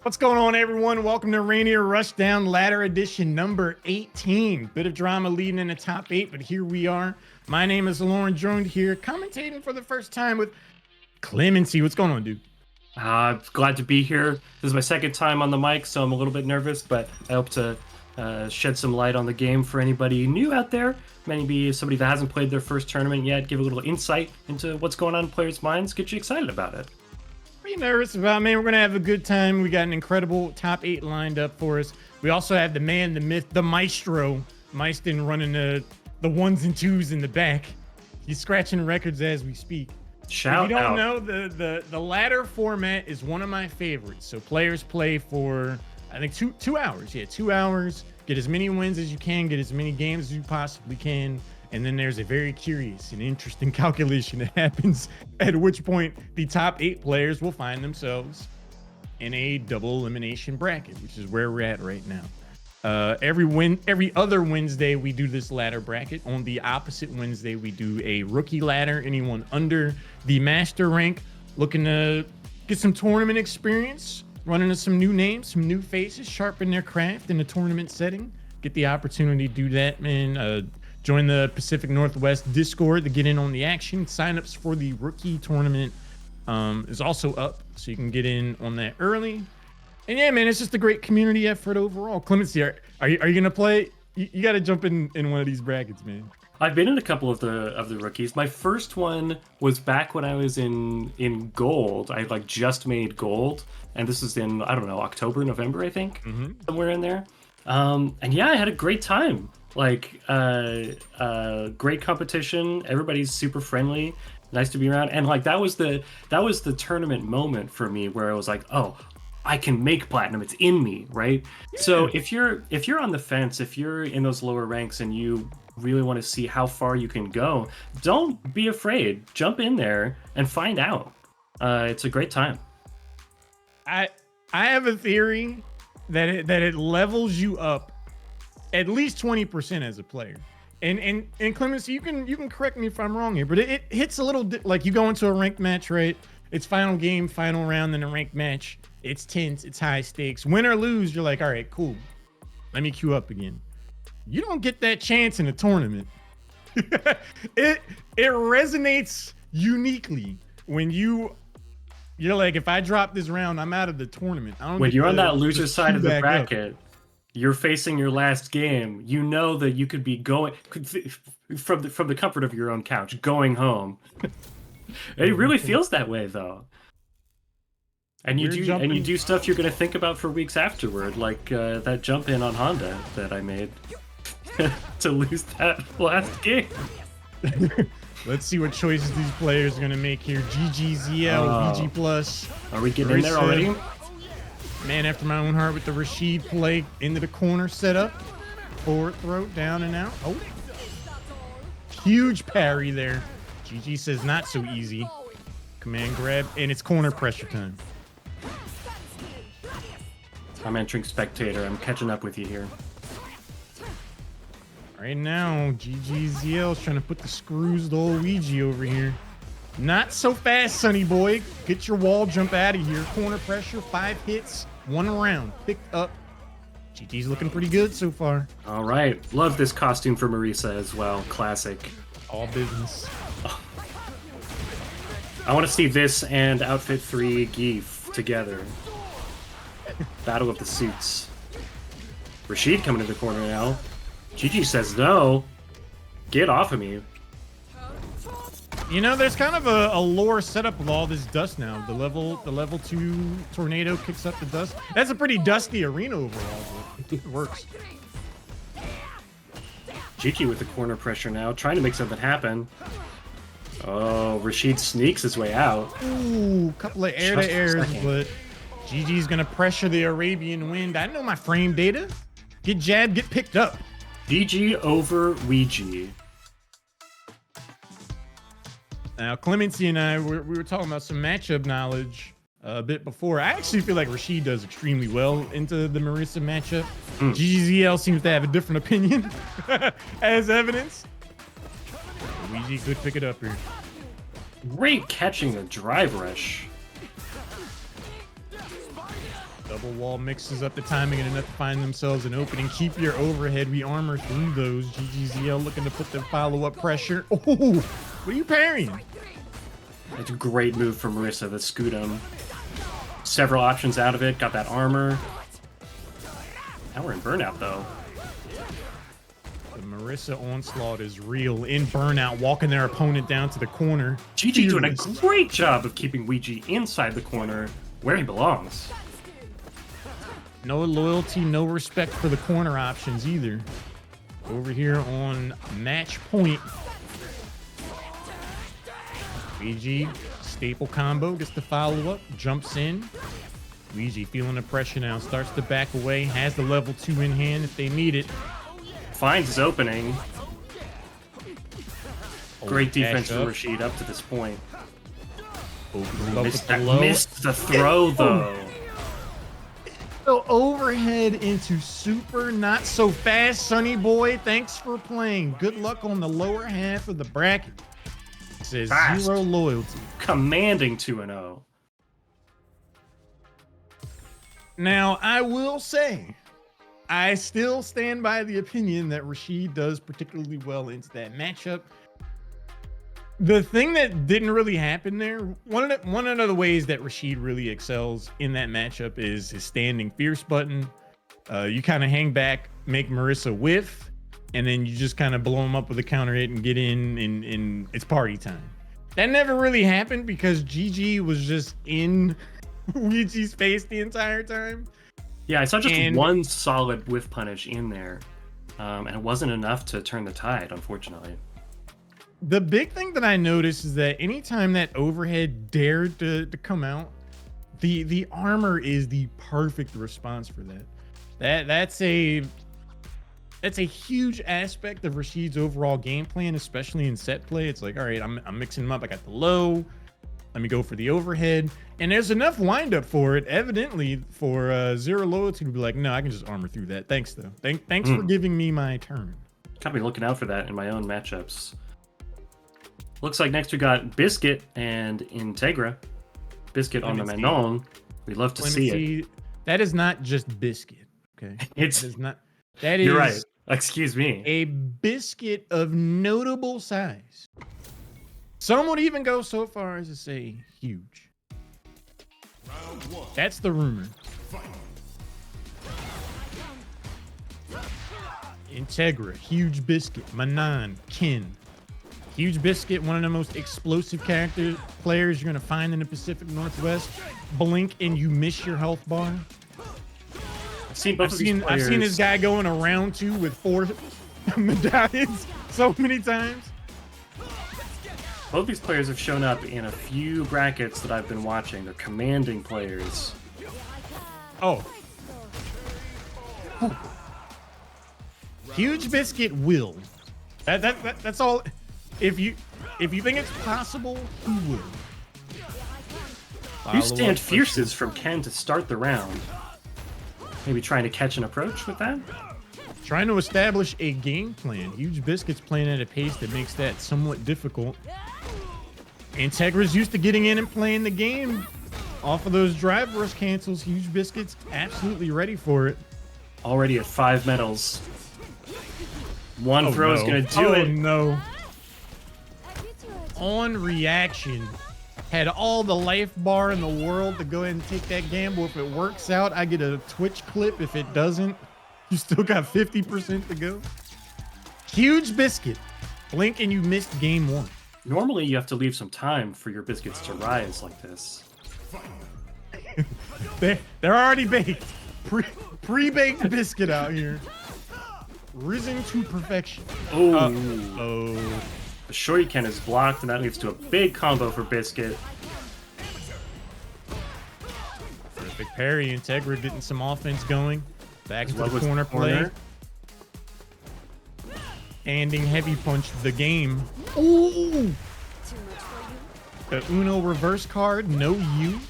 What's going on, everyone? Welcome to Rainier Rushdown Ladder Edition number 18. Bit of drama leading in the top 8, but here we are. My name is Lauren, joined here, commentating for the first time with Clemency. What's going on, dude? Glad to be here. This is my second time on the mic, so I'm a little bit nervous, but I hope to shed some light on the game for anybody new out there. Maybe somebody that hasn't played their first tournament yet, give a little insight into what's going on in players' minds, get you excited about it. What are you nervous about, man? We're going to have a good time. We got an incredible top 8 lined up for us. We also have the man, the myth, the maestro, Meiston, running the ones and twos in the back. He's scratching records as we speak. Shout if you don't out. know, the ladder format is one of my favorites. So players play for, I think, two hours. Yeah, 2 hours. Get as many wins as you can, get as many games as you possibly can. And then there's a very curious and interesting calculation that happens, at which point the top 8 players will find themselves in a double elimination bracket, which is where we're at right now. Every other Wednesday we do this ladder bracket. On the opposite Wednesday we do a rookie ladder. Anyone under the master rank looking to get some tournament experience, run into some new names, some new faces, sharpen their craft in a tournament setting, get the opportunity to do that, man. Join the Pacific Northwest Discord to get in on the action. Signups for the rookie tournament is also up, so you can get in on that early. And yeah, man, it's just a great community effort overall. Clemency, are you gonna play? You got to jump in one of these brackets, man. I've been in a couple of the rookies. My first one was back when I was in gold. I just made gold, and this is in, I don't know, October, November, I think, somewhere in there. And yeah, I had a great time. Great competition. Everybody's super friendly, nice to be around, and that was the tournament moment for me where I was like, oh, I can make platinum. It's in me, right? Yeah. So if you're on the fence, if you're in those lower ranks and you really want to see how far you can go, don't be afraid. Jump in there and find out. It's a great time. I have a theory that it levels you up at least 20% as a player. And Clemency, you can correct me if I'm wrong here, but it hits a little like you go into a ranked match, right? It's final game, final round, then a ranked match. It's tense, it's high stakes. Win or lose, you're like, all right, cool. Let me queue up again. You don't get that chance in a tournament. It resonates uniquely when you're like, if I drop this round, I'm out of the tournament. When you're on that loser side of the bracket, you're facing your last game. You know that you could be going from the comfort of your own couch, going home. It really feels that way, though. And you do stuff you're gonna think about for weeks afterward, like that jump in on Honda that I made to lose that last game. Let's see what choices these players are gonna make here. GGZL, VG Plus. Are we getting in there already? Man after my own heart with the Rashid play into the corner setup. Forward throw, down and out. Oh, huge parry there. GG says not so easy. Command grab, and it's corner pressure time. I'm entering spectator. I'm catching up with you here. Right now, GGZL is trying to put the screws to Luigi over here. Not so fast, sonny boy. Get your wall jump out of here. Corner pressure, 5 hits, 1 round. Picked up. GG's looking pretty good so far. All right. Love this costume for Marisa as well. Classic. All business. Oh. I want to see this and Outfit 3 Geef together. Battle of the suits. Rashid coming to the corner now. GG says no. Get off of me. You know, there's kind of a lore setup of all this dust now. The level 2 tornado kicks up the dust. That's a pretty dusty arena overall, but it works. GG with the corner pressure now, trying to make something happen. Oh, Rashid sneaks his way out. Ooh, couple of air-to-airs, but GG's gonna pressure the Arabian wind. I know my frame data. Get jabbed, get picked up. GG over Ouija. Now, Clemency and I, we were talking about some matchup knowledge a bit before. I actually feel like Rashid does extremely well into the Marisa matchup. GGZL seems to have a different opinion, as evidence. Luigi could pick it up here. Great catching the drive rush. Double wall mixes up the timing and enough to find themselves an opening. Keep your overhead. We armor through those. GGZL looking to put the follow-up pressure. Oh, what are you parrying? It's a great move from Marissa to scoot him. Several options out of it. Got that armor. Now we're in burnout, though. The Marissa onslaught is real. In burnout, walking their opponent down to the corner. GG doing a great job of keeping Ouija inside the corner where he belongs. No loyalty, no respect for the corner options either. Over here on match point. Ouija, staple combo, gets the follow-up, jumps in. Ouija feeling the pressure now, starts to back away, has the level 2 in hand if they need it. Finds his opening. Great defense from up. Rashid up to this point. Missed Missed the throw, though. So overhead into super not so fast, Sonny boy. Thanks for playing. Good luck on the lower half of the bracket. It says Fast. 0 loyalty. Commanding 2-0. Now, I will say, I still stand by the opinion that Rashid does particularly well into that matchup. The thing that didn't really happen there, one of the ways that Rashid really excels in that matchup is his standing fierce button. You kind of hang back, make Marissa whiff, and then you just kind of blow him up with a counter hit and get in, and it's party time. That never really happened because GG was just in Ouija's face the entire time. Yeah, I saw just one solid whiff punish in there, and it wasn't enough to turn the tide, unfortunately. The big thing that I noticed is that anytime that overhead dared to come out, the armor is the perfect response for that. That's a huge aspect of Rashid's overall game plan, especially in set play. It's like, all right, I'm mixing them up. I got the low. Let me go for the overhead. And there's enough windup for it, evidently, for 0 loyalty to be like, no, I can just armor through that. Thanks, though. Thanks for giving me my turn. Gotta be looking out for that in my own matchups. Looks like next we got Biscuit and Integra. Biscuit on the Manon. We'd love to see it. That is not just Biscuit, okay? It's not. That is. You're right. Excuse me. A biscuit of notable size. Some would even go so far as to say huge. That's the rumor. Integra, Huge Biscuit, Manon, Kin. Huge Biscuit, one of the most explosive players you're going to find in the Pacific Northwest. Blink and you miss your health bar. I've seen both of these players. I've seen this guy go in a round 2 with 4 medallions so many times. Both these players have shown up in a few brackets that I've been watching. They're commanding players. Oh. Huge Biscuit will. That's all. If you think it's possible, he will. You stand fierces from Ken to start the round. Maybe trying to catch an approach with that? Trying to establish a game plan. Huge Biscuit's playing at a pace that makes that somewhat difficult. Integra's used to getting in and playing the game off of those drive rush cancels. Huge Biscuit's absolutely ready for it. Already at 5 medals. One throw is going to do it. No. On reaction, had all the life bar in the world to go ahead and take that gamble. If it works out, I get a Twitch clip. If it doesn't, you still got 50% to go. Huge Biscuit. Blink and you missed game 1. Normally, you have to leave some time for your biscuits to rise like this. They're already baked. Pre-baked biscuit out here. Risen to perfection. Oh. The Shoryuken is blocked, and that leads to a big combo for Biscuit. Perfect parry. Integra getting some offense going. Back to the with corner the play. corner. Standing heavy punch the game. Ooh! The Uno reverse card, no you.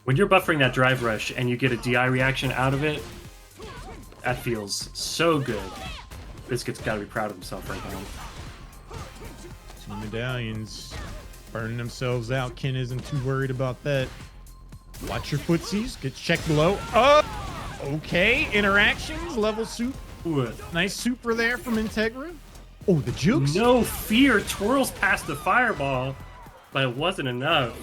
When you're buffering that drive rush and you get a DI reaction out of it, that feels so good. Biscuit's got to be proud of himself right now. 2 medallions burning themselves out. Ken isn't too worried about that. Watch your footsies. Get checked below. Oh, okay. Interactions. Level soup. Ooh. Nice super there from Integra. Oh, the jukes. No fear. Twirls past the fireball, but it wasn't enough.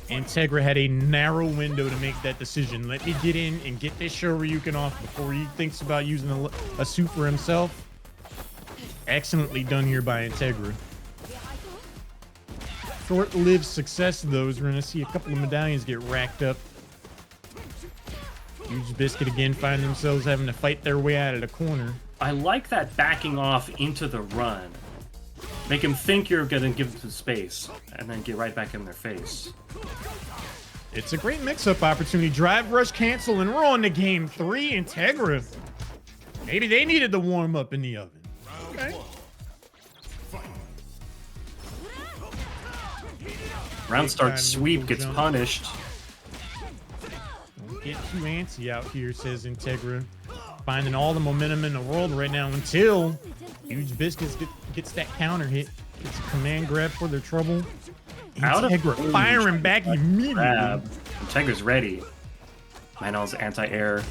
Integra had a narrow window to make that decision. Let me get in and get this Shoryuken off before he thinks about using a super himself. Excellently done here by Integra. Short-lived success, though, as we're going to see a couple of medallions get racked up. Huge Biscuit again find themselves having to fight their way out of the corner. I like that backing off into the run. Make him think you're going to give them some space, and then get right back in their face. It's a great mix-up opportunity. Drive rush cancel, and we're on to game 3. Integra. Maybe they needed the warm-up in the oven. Okay. Round start sweep gets punished. Don't get too antsy out here, says Integra. Finding all the momentum in the world right now until Huge Biscuits gets that counter hit. Gets a command grab for their trouble. Integra firing back immediately. Grab. Integra's ready. Manol's anti-air.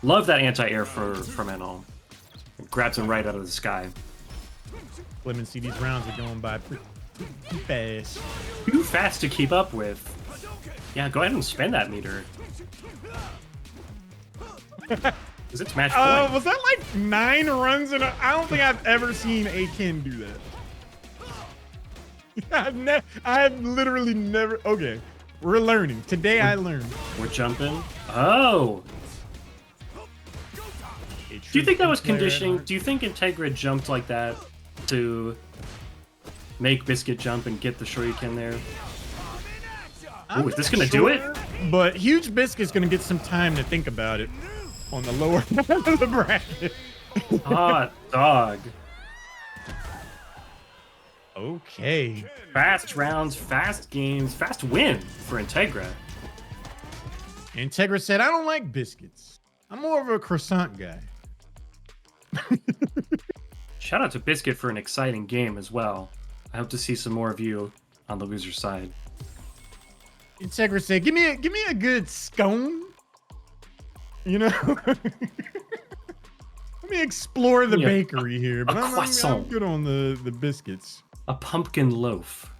Love that anti-air for Manol. Grabs him right out of the sky. Let me see, these rounds are going by pretty fast. Too fast to keep up with. Yeah, go ahead and spend that meter. Because it's match point. Was that like 9 runs in a... I don't think I've ever seen a Ken do that. I've literally never... Okay, we're learning. Today I learned. We're jumping. Oh! Do you think that was conditioning? Do you think Integra jumped like that to make Biscuit jump and get the Shoryuken there? Ooh, is this gonna do it? But Huge Biscuit's gonna get some time to think about it on the lower end of the bracket. Hot dog. Okay. Fast rounds, fast games, fast win for Integra. Integra said, I don't like biscuits. I'm more of a croissant guy. Shout out to Biscuit for an exciting game as well. I hope to see some more of you on the loser side. Integra said, give me a good scone. You know? Let me explore the bakery here. But I'm good on the biscuits. A pumpkin loaf.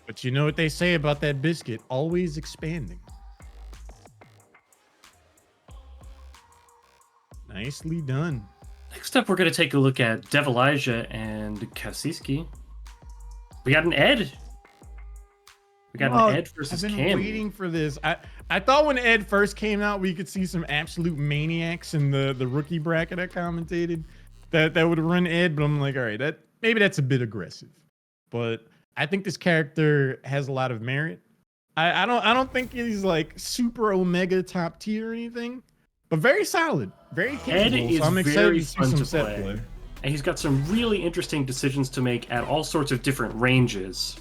But you know what they say about that biscuit? Always expanding. Nicely done. Next up, we're going to take a look at Devilijah and Kasiski. We got an Ed. We got an Ed versus Cammy. I've been waiting for this. I thought when Ed first came out, we could see some absolute maniacs in the rookie bracket I commentated that would run Ed, but I'm like, all right, maybe that's a bit aggressive. But I think this character has a lot of merit. I don't think he's like super omega top tier or anything, but very solid, very capable. Ed is so I'm excited very to see fun some to set play. play. And he's got some really interesting decisions to make at all sorts of different ranges.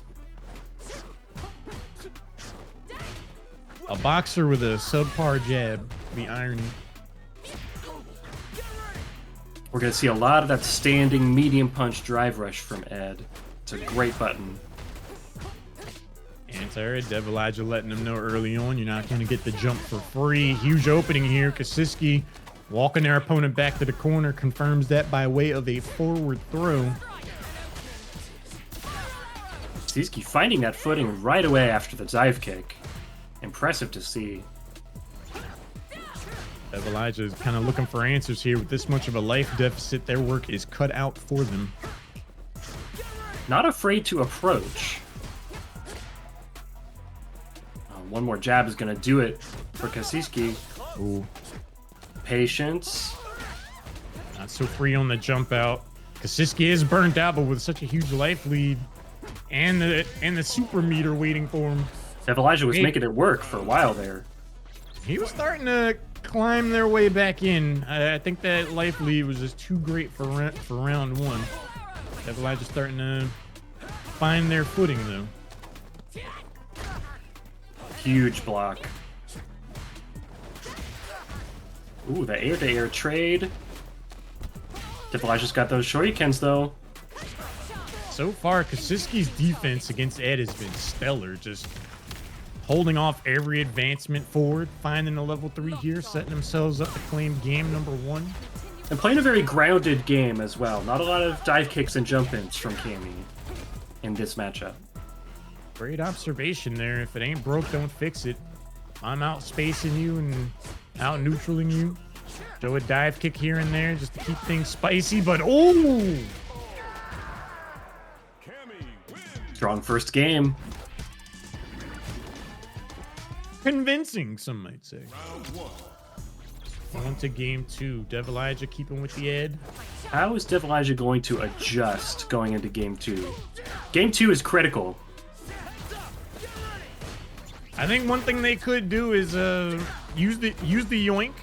A boxer with a subpar jab, the irony. We're going to see a lot of that standing medium punch drive rush from Ed. It's a great button. Anti-air, Devilijah letting them know early on, you're not going to get the jump for free. Huge opening here. Kasiski walking their opponent back to the corner, confirms that by way of a forward throw. Kasiski finding that footing right away after the dive kick. Impressive to see. Devilijah is kind of looking for answers here. With this much of a life deficit, their work is cut out for them. Not afraid to approach. One more jab is going to do it for Kasiski. Ooh. Patience. Not so free on the jump out. Kasiski is burnt out, but with such a huge life lead and the super meter waiting for him. Devilijah was making it work for a while there. He was starting to climb their way back in. I think that life lead was just too great for round one. Devilijah starting to find their footing, though. Huge block. Ooh, the air-to-air trade. Devilijah's got those Shoryukens, though. So far, Kasiski's defense against Ed has been stellar. Just holding off every advancement forward, finding a level 3 here, setting themselves up to claim game number 1. And playing a very grounded game as well. Not a lot of dive kicks and jump-ins from Cammy in this matchup. Great observation there. If it ain't broke, don't fix it. I'm out spacing you and out neutraling you. Throw a dive kick here and there just to keep things spicy, but oh! Strong first game. Convincing, some might say. On to game 2. Devilijah keeping with the Ed. How is Devilijah going to adjust going into game 2? Game 2 is critical. I think one thing they could do is use the yoink.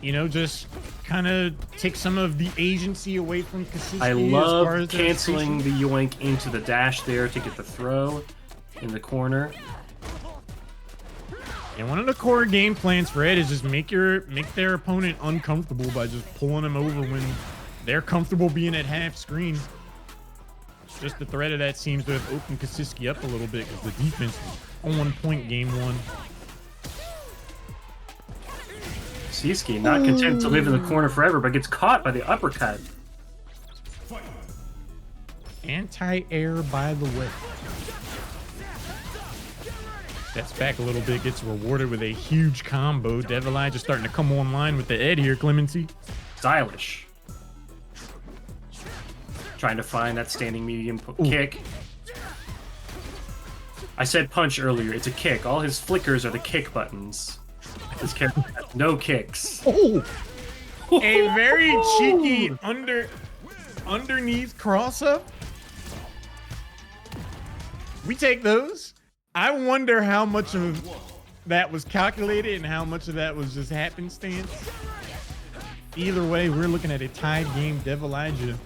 You know, just kind of take some of the agency away from Kasiski. I love canceling the yoink into the dash there to get the throw in the corner. And one of the core game plans for Ed is just make their opponent uncomfortable by just pulling them over when they're comfortable being at half screen. Just the threat of that seems to have opened Kasiski up a little bit because the defense was on point game 1. Kasiski not content to live in the corner forever, but gets caught by the uppercut. Anti-air by the way. Steps back a little bit, gets rewarded with a huge combo. Devilijah starting to come online with the Ed here, Clemency. Stylish. Trying to find that standing medium kick. I said punch earlier, it's a kick. All his flickers are the kick buttons. This character has no kicks. Oh! A very cheeky underneath cross-up. We take those. I wonder how much of that was calculated and how much of that was just happenstance. Either way, we're looking at a tied game. Devilijah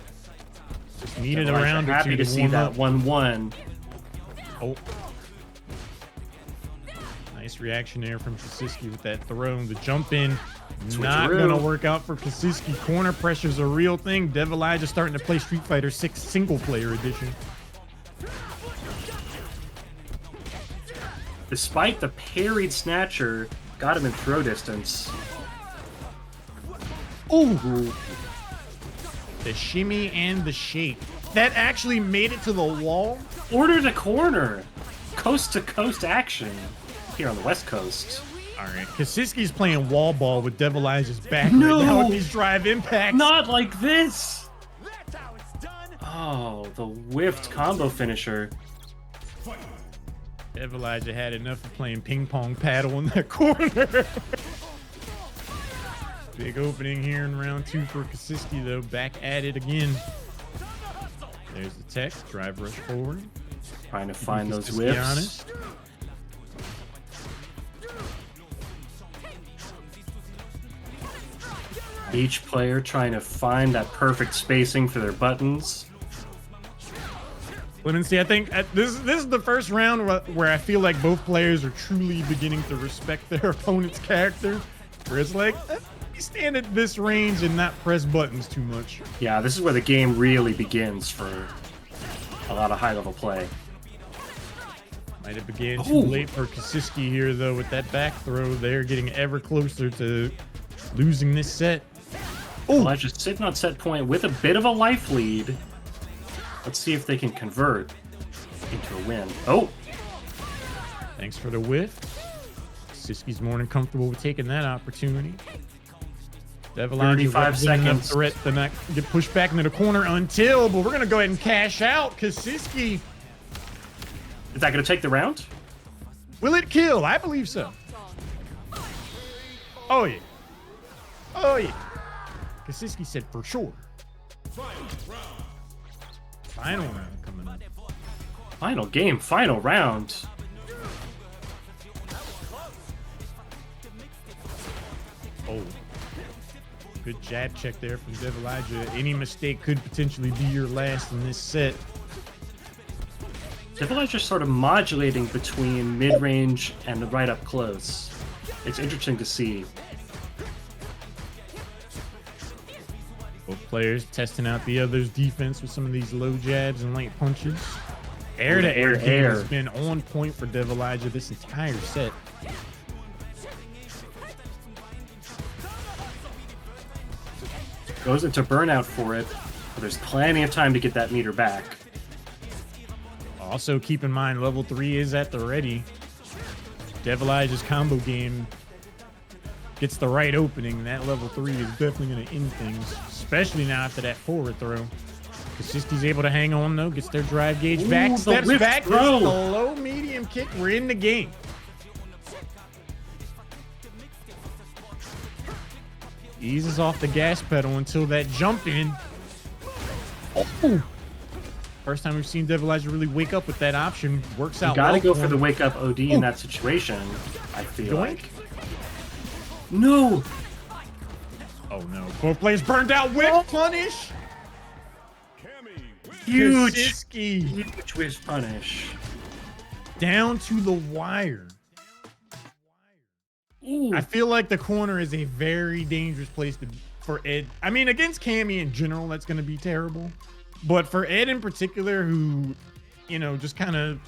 just needed a round or two happy to see that 1-1. Oh. Nice reaction there from Kasiski with that throw. The jump in, not going to work out for Kasiski. Corner pressure's a real thing. Devilijah starting to play Street Fighter 6 single player edition. Despite the parried snatcher, got him in throw distance. Ooh. The shimmy and the shake. That actually made it to the wall. Order to corner. Coast to coast action here on the West Coast. All right, Kasiski's playing wall ball with Devilijah's back no! right now with these drive impacts. Not like this. Oh, the whiffed combo finisher. Devilijah had enough of playing ping pong paddle in that corner. Big opening here in round 2 for Kasiski, though. Back at it again. There's the tech. Drive rush forward. Trying to find those whiffs. Each player trying to find that perfect spacing for their buttons. Clemency, I think this is the first round where I feel like both players are truly beginning to respect their opponent's character. Where it's like, stand at this range and not press buttons too much. Yeah, this is where the game really begins for a lot of high-level play. Might have began too late for Kasiski here, though, with that back throw there, getting ever closer to losing this set. Elijah sitting on set point with a bit of a life lead. Let's see if they can convert into a win. Oh! Thanks for the whiff. Kasiski's more than comfortable with taking that opportunity. Devilijah 35 seconds. Threat to not get pushed back into the corner until, but we're going to go ahead and cash out. Kasiski. Is that going to take the round? Will it kill? I believe so. Oh, yeah. Oh, yeah. Kasiski said for sure. Final round coming up. Final game, final round. Oh. Good jab check there from Devilijah. Any mistake could potentially be your last in this set. Devilijah sort of modulating between mid-range and right up close. It's interesting to see. Both players testing out the other's defense with some of these low jabs and light punches. Air-to-air game has been on point for Devilizer this entire set. Goes into burnout for it, but there's plenty of time to get that meter back. Also, keep in mind, level 3 is at the ready. Devilizer's combo game gets the right opening. That level 3 is definitely going to end things, especially now after that forward throw. Kasiski's able to hang on, though, gets their drive gauge back, steps back, gets the low medium kick. We're in the game. Eases off the gas pedal until that jump in. Oh. First time we've seen Devilizer really wake up with that option. Works out. You gotta go for the wake up OD in that situation, I feel like. No! Oh no. Both players burned out. Whip punish! Huge! Huge whip punish. Down to the wire. Ooh. I feel like the corner is a very dangerous place for Ed. I mean, against Cammy in general, that's going to be terrible. But for Ed in particular, who, you know, just kind of,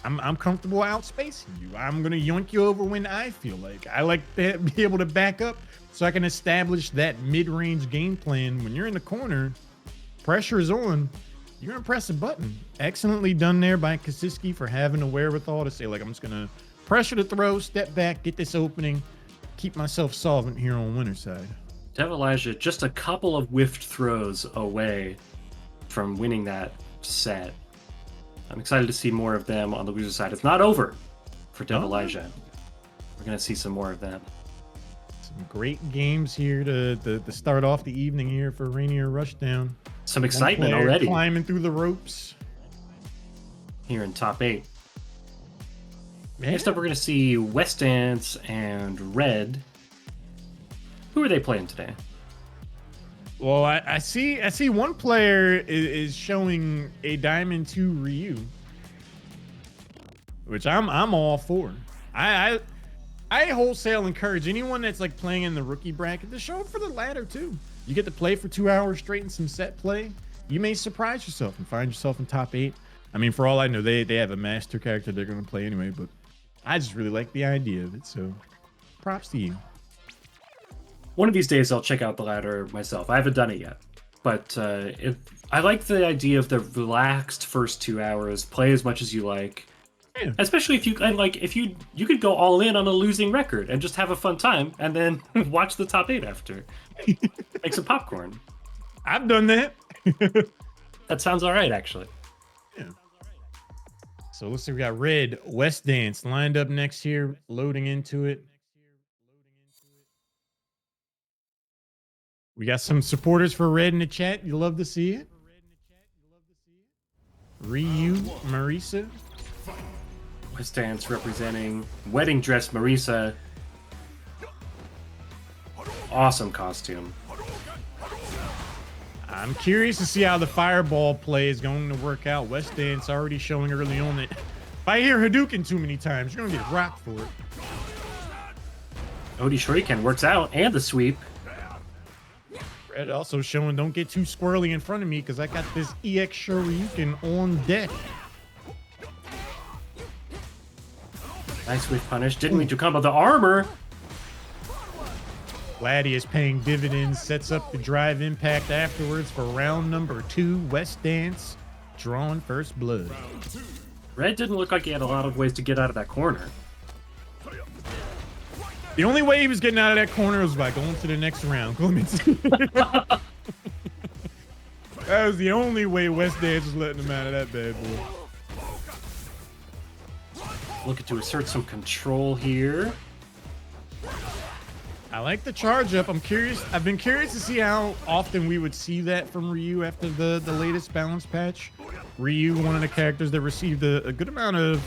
I'm comfortable outspacing you. I'm going to yoink you over when I feel like. I like to be able to back up so I can establish that mid-range game plan. When you're in the corner, pressure is on. You're going to press a button. Excellently done there by Kasiski for having the wherewithal to say, like, I'm just going to pressure the throw, step back, get this opening, keep myself solvent here on winner side. Devilizer just a couple of whiffed throws away from winning that set. I'm excited to see more of them on the loser side. It's not over for Devilizer. We're going to see some more of that. Some great games here to start off the evening here for Rainier Rushdown. Some excitement already. Climbing through the ropes. Here in top 8. Next up, we're going to see West Dance and Red. Who are they playing today? Well, I see one player is showing a Diamond 2 Ryu, which I'm all for. I wholesale encourage anyone that's like playing in the rookie bracket to show up for the ladder too. You get to play for 2 hours straight in some set play. You may surprise yourself and find yourself in top 8. I mean, for all I know, they have a master character they're going to play anyway, but I just really like the idea of it, so props to you. One of these days, I'll check out the ladder myself. I haven't done it yet, but I like the idea of the relaxed first 2 hours. Play as much as you like, especially if you could go all in on a losing record and just have a fun time, and then watch the top 8 after. Make some popcorn. I've done that. That sounds all right, actually. Yeah. So let's see, we got Red, West Dance lined up next here, loading into it. We got some supporters for Red in the chat. You love to see it. Ryu, Marisa. West Dance representing Wedding Dress Marisa. Awesome costume. I'm curious to see how the fireball play is going to work out. West Dance already showing early on that if I hear Hadouken too many times, you're going to get rocked for it. Odie Shuriken works out, and the sweep. Red also showing don't get too squirrely in front of me because I got this EX Shoryuken on deck. Nice whiff punish. Didn't mean to combo the armor. Laddie is paying dividends, sets up the drive impact afterwards for round number 2. West Dance drawing first blood. Red didn't look like he had a lot of ways to get out of that corner. The only way he was getting out of that corner was by going to the next round. That was the only way West Dance was letting him out of that bad boy. Looking to assert some control here. I like the charge up. I'm curious. I've been curious to see how often we would see that from Ryu after the latest balance patch. Ryu, one of the characters that received a good amount of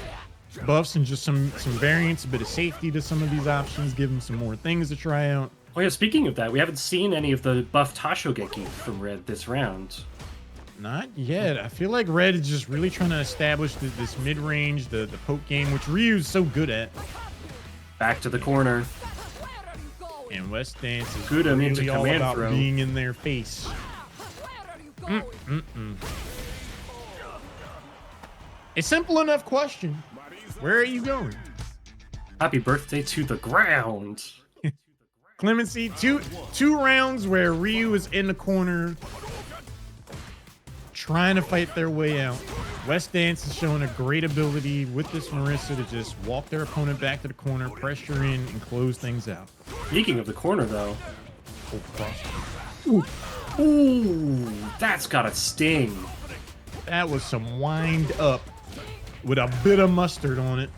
buffs and just some variance, a bit of safety to some of these options, give him some more things to try out. Oh yeah, speaking of that, we haven't seen any of the buff Tashogeki from Red this round. Not yet. I feel like Red is just really trying to establish this mid-range, the poke game, which Ryu's so good at. Back to the corner. And West Dance is Good into really all command about throw. being in their face. A simple enough question. Where are you going? Happy birthday to the ground. Clemency, two rounds where Ryu is in the corner trying to fight their way out. West Dance is showing a great ability with this Marissa to just walk their opponent back to the corner, pressure in, and close things out. Speaking of the corner, though. Ooh, ooh, that's got a sting. That was some wind up with a bit of mustard on it.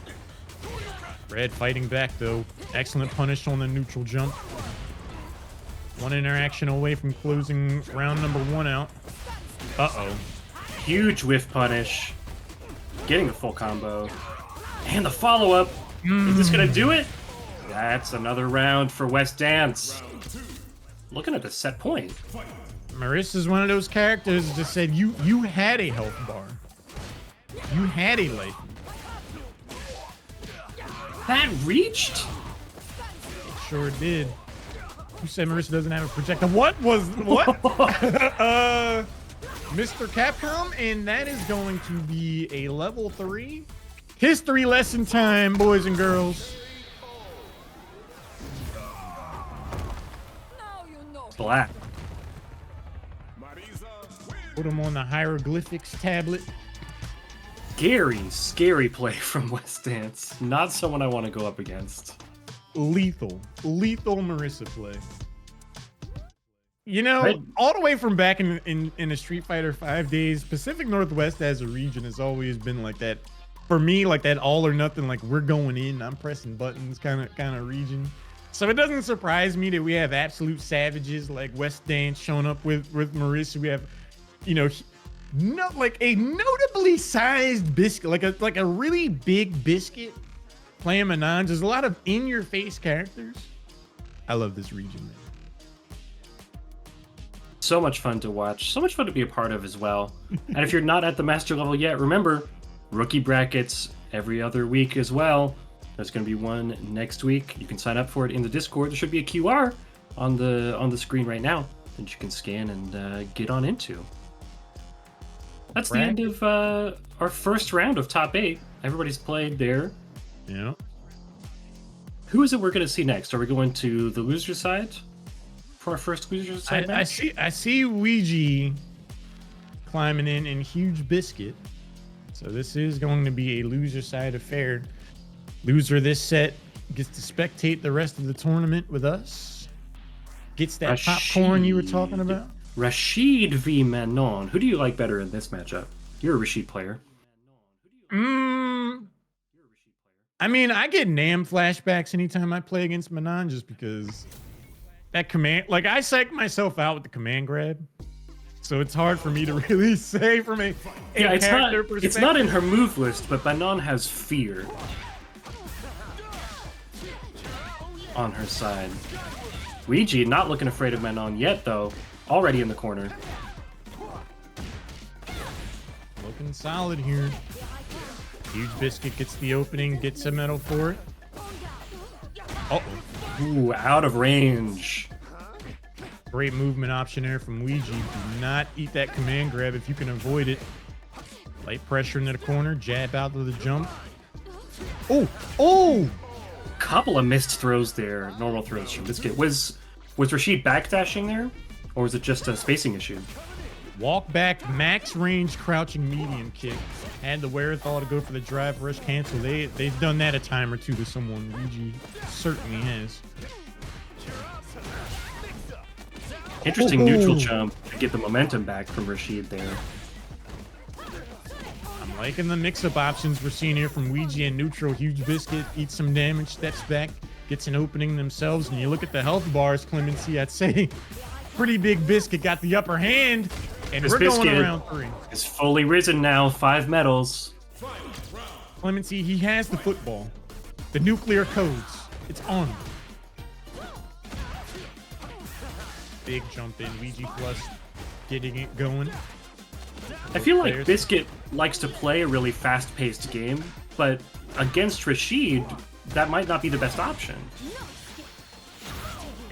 Red fighting back, though. Excellent punish on the neutral jump. One interaction away from closing round number 1 out. Uh-oh. Huge whiff punish. Getting the full combo. And the follow-up. Is this going to do it? That's another round for West Dance. Looking at the set point. Marissa's one of those characters that said you had a health bar. You had a life. That reached? It sure did. Who said Marissa doesn't have a projectile? What? Mr. Capcom, and that is going to be a level 3. History lesson time, boys and girls. Black. Put them on the hieroglyphics tablet. Scary play from West Dance. Not someone I want to go up against. Lethal Marissa play. You know, all the way from back in the Street Fighter 5 days, Pacific Northwest as a region has always been like that. For me, like that all or nothing, like we're going in, I'm pressing buttons kind of region. So it doesn't surprise me that we have absolute savages like West Dance showing up with Marissa. We have, you know, like a notably sized biscuit, like a really big biscuit playing Manon. There's a lot of in-your-face characters. I love this region, man. So much fun to watch. So much fun to be a part of as well. And if you're not at the master level yet, remember, rookie brackets every other week as well. There's going to be one next week. You can sign up for it in the Discord. There should be a QR on the screen right now that you can scan and get on into. That's the end of our first round of top 8. Everybody's played there. Yeah. Who is it we're going to see next? Are we going to the loser side for our first loser side match? I see Ouija climbing in Huge Biscuit. So this is going to be a loser side affair. Loser this set gets to spectate the rest of the tournament with us. Gets that popcorn you were talking about. Rashid v Manon. Who do you like better in this matchup? You're a Rashid player. I mean, I get Nam flashbacks anytime I play against Manon just because that command, like I psych myself out with the command grab. So it's hard for me to really say from a character perspective. It's not in her move list, but Manon has fear on her side. Ouija not looking afraid of Manon yet, though. Already in the corner. Looking solid here. Huge Biscuit gets the opening, gets a medal for it. Uh-oh. Ooh, out of range. Great movement option there from Ouija. Do not eat that command grab if you can avoid it. Light pressure into the corner, jab out to the jump. Oh! Couple of missed throws there. Normal throws from Biscuit. Was Rashid backdashing there? Or was it just a spacing issue? Walk back, max range, crouching medium kick. Had the wherewithal to go for the drive rush cancel. They've done that a time or two to someone. Ouija certainly has. Interesting neutral jump to get the momentum back from Rashid there. I'm liking the mix-up options we're seeing here from Ouija and neutral. Huge Biscuit eats some damage, steps back, gets an opening themselves. And you look at the health bars, Clemency, I'd say pretty big Biscuit got the upper hand. And we're going to round 3. Is fully risen now. 5 medals. Clemency, he has the football. The nuclear codes. It's on. Big jump in. Ouija plus getting it going. I feel like Biscuit likes to play a really fast-paced game, but against Rashid, that might not be the best option.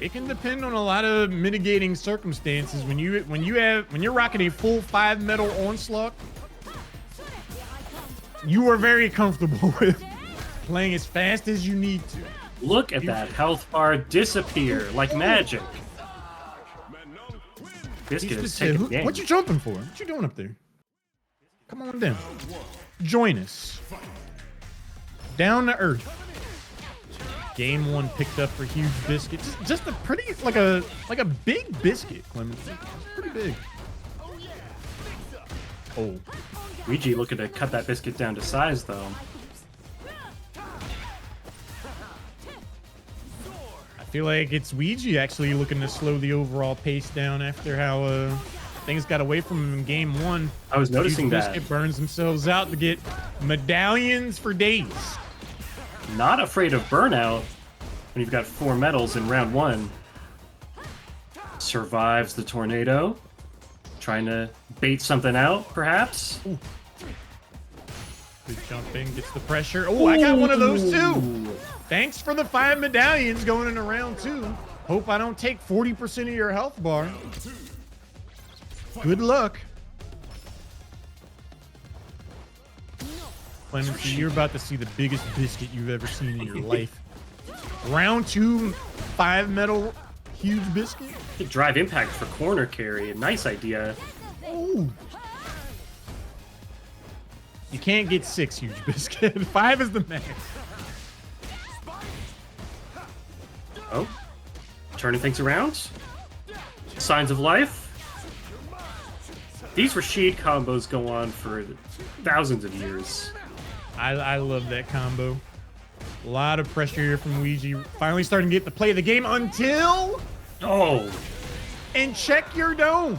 it can depend on a lot of mitigating circumstances. When you're rocking a full 5 metal onslaught, you are very comfortable with playing as fast as you need to. Look at that health bar disappear like magic. Biscuit is taking game. What you jumping for? What you doing up there? Come on down. Join us. Down to earth. Game 1 picked up for Huge Biscuit. Just a pretty, like a big biscuit, Clemens. Pretty big. Oh. Ouija looking to cut that biscuit down to size, though. I feel like it's Ouija actually looking to slow the overall pace down after how things got away from him in Game 1. I was noticing that. Biscuit burns themselves out to get medallions for days. Not afraid of burnout when you've got 4 medals in round 1. Survives the tornado. Trying to bait something out, perhaps. Ooh. Good jumping, gets the pressure. Oh, I got one of those too. Thanks for the 5 medallions going into round 2. Hope I don't take 40% of your health bar. Good luck. Clemency, you're about to see the biggest biscuit you've ever seen in your life. Round 2, 5 metal, Huge Biscuit. Drive impact for corner carry. A nice idea. Oh. You can't get 6 Huge Biscuit. 5 is the max. Oh. Turning things around. Signs of life. These Rashid combos go on for thousands of years. I love that combo. A lot of pressure here from Ouija. Finally starting to get to play the game until... Oh. And check your dome.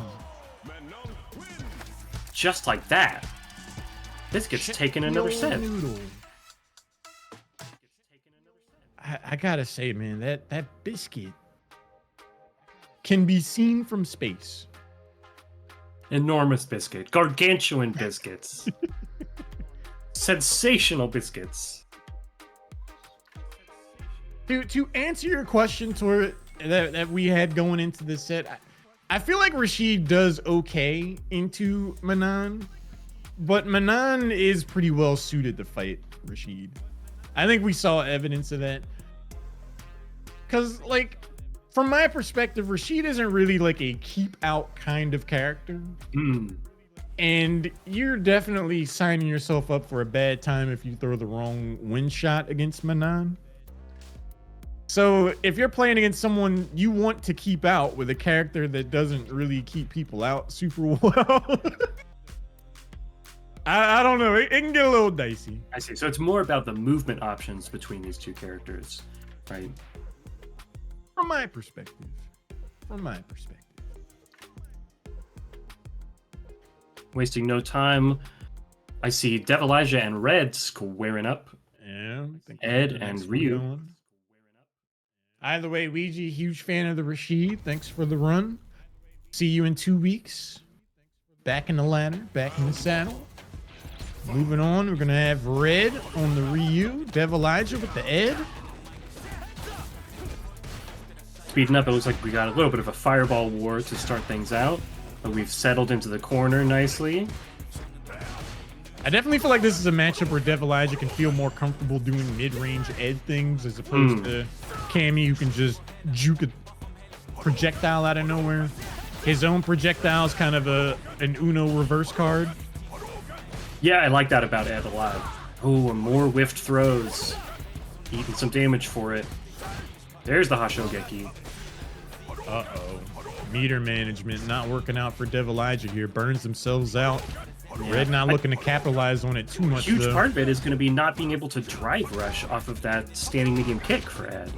Just like that. Biscuit's taking another set. I gotta say, man, that biscuit can be seen from space. Enormous biscuit. Gargantuan biscuits. Sensational biscuits. To answer your question that we had going into this set, I feel like Rashid does okay into Manan, but Manan is pretty well suited to fight Rashid. I think we saw evidence of that. Because, like, from my perspective, Rashid isn't really like a keep out kind of character. And you're definitely signing yourself up for a bad time if you throw the wrong win shot against Manan. So if you're playing against someone you want to keep out with a character that doesn't really keep people out super well, I don't know. It can get a little dicey. I see. So it's more about the movement options between these two characters, right? From my perspective. Wasting no time. I see Develijah and Red squaring up. Yeah. Ed and Ryu. Either way, Ouija, huge fan of the Rashid. Thanks for the run. See you in 2 weeks. Back in the ladder, back in the saddle. Moving on, we're going to have Red on the Ryu. Develijah with the Ed. Speeding up, it looks like we got a little bit of a fireball war to start things out. But we've settled into the corner nicely. I definitely feel like this is a matchup where Develijah can feel more comfortable doing mid-range Ed things as opposed to Cammy, who can just juke a projectile out of nowhere. His own projectile is kind of an Uno reverse card. Yeah, I like that about Ed a lot. Oh, and more whiffed throws. Eating some damage for it. There's the Hashogeki. Uh-oh. Meter management not working out for Develijah here. Burns themselves out. Yeah. Red not looking to capitalize on it too much. Huge part of it is going to be not being able to drive rush off of that standing medium kick for Ed.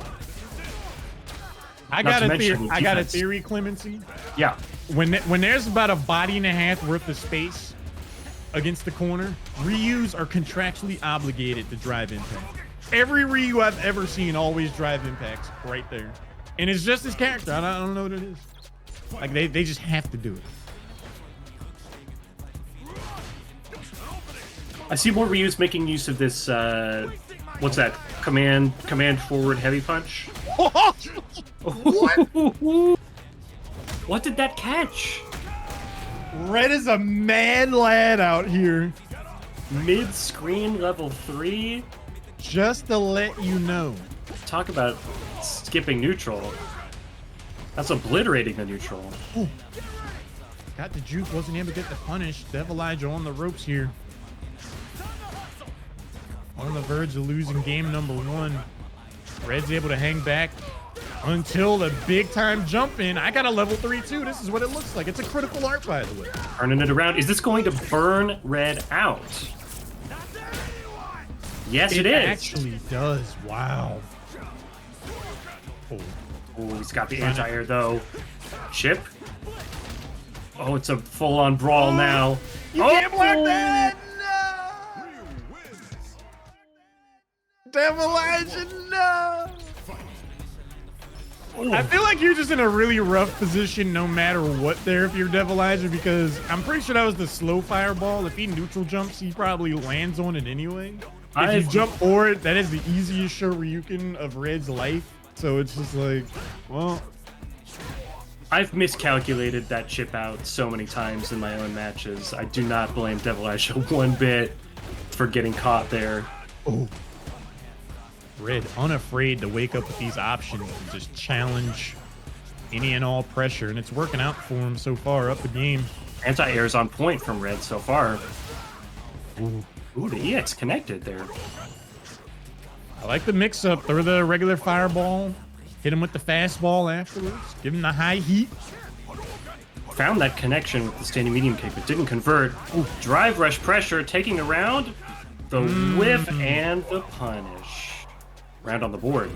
I got a theory, Clemency. Yeah. When there's about a body and a half worth of space against the corner, Ryus are contractually obligated to drive impact. Every Ryu I've ever seen always drive impacts right there. And it's just his character. I don't know what it is. Like, they just have to do it. I see more Ryus making use of this, what's that? Command forward heavy punch. What? What did that catch? Red is a mad lad out here. Mid-screen level 3? Just to let you know. Talk about skipping neutral. That's obliterating the neutral. Ooh. Got the juke, wasn't able to get the punish. Devilaja on the ropes here. On the verge of losing game number 1. Red's able to hang back until the big time jump in. I got a level 3 too. This is what it looks like. It's a critical art, by the way. Turning it around. Is this going to burn Red out? Yes, it is. It actually does. Wow. Oh, he's got the anti-air though. Chip. Oh, it's a full-on brawl now. You can't block that! No! Devilaja, no! I feel like you're just in a really rough position no matter what there if you're Devilaja, because I'm pretty sure that was the slow fireball. If he neutral jumps, he probably lands on it anyway. If you jump forward, that is the easiest Shoryuken of Red's life. So it's just like, well... I've miscalculated that chip out so many times in my own matches. I do not blame Devilaja one bit for getting caught there. Oh. Red unafraid to wake up with these options and just challenge any and all pressure, and it's working out for him so far up the game. Anti-air's on point from Red so far. Ooh, the EX connected there. I like the mix-up. Throw the regular fireball, hit him with the fastball afterwards, give him the high heat. Found that connection with the standing medium kick, but didn't convert. Ooh, drive rush pressure, taking the round. The whiff and the punish. Round on the board.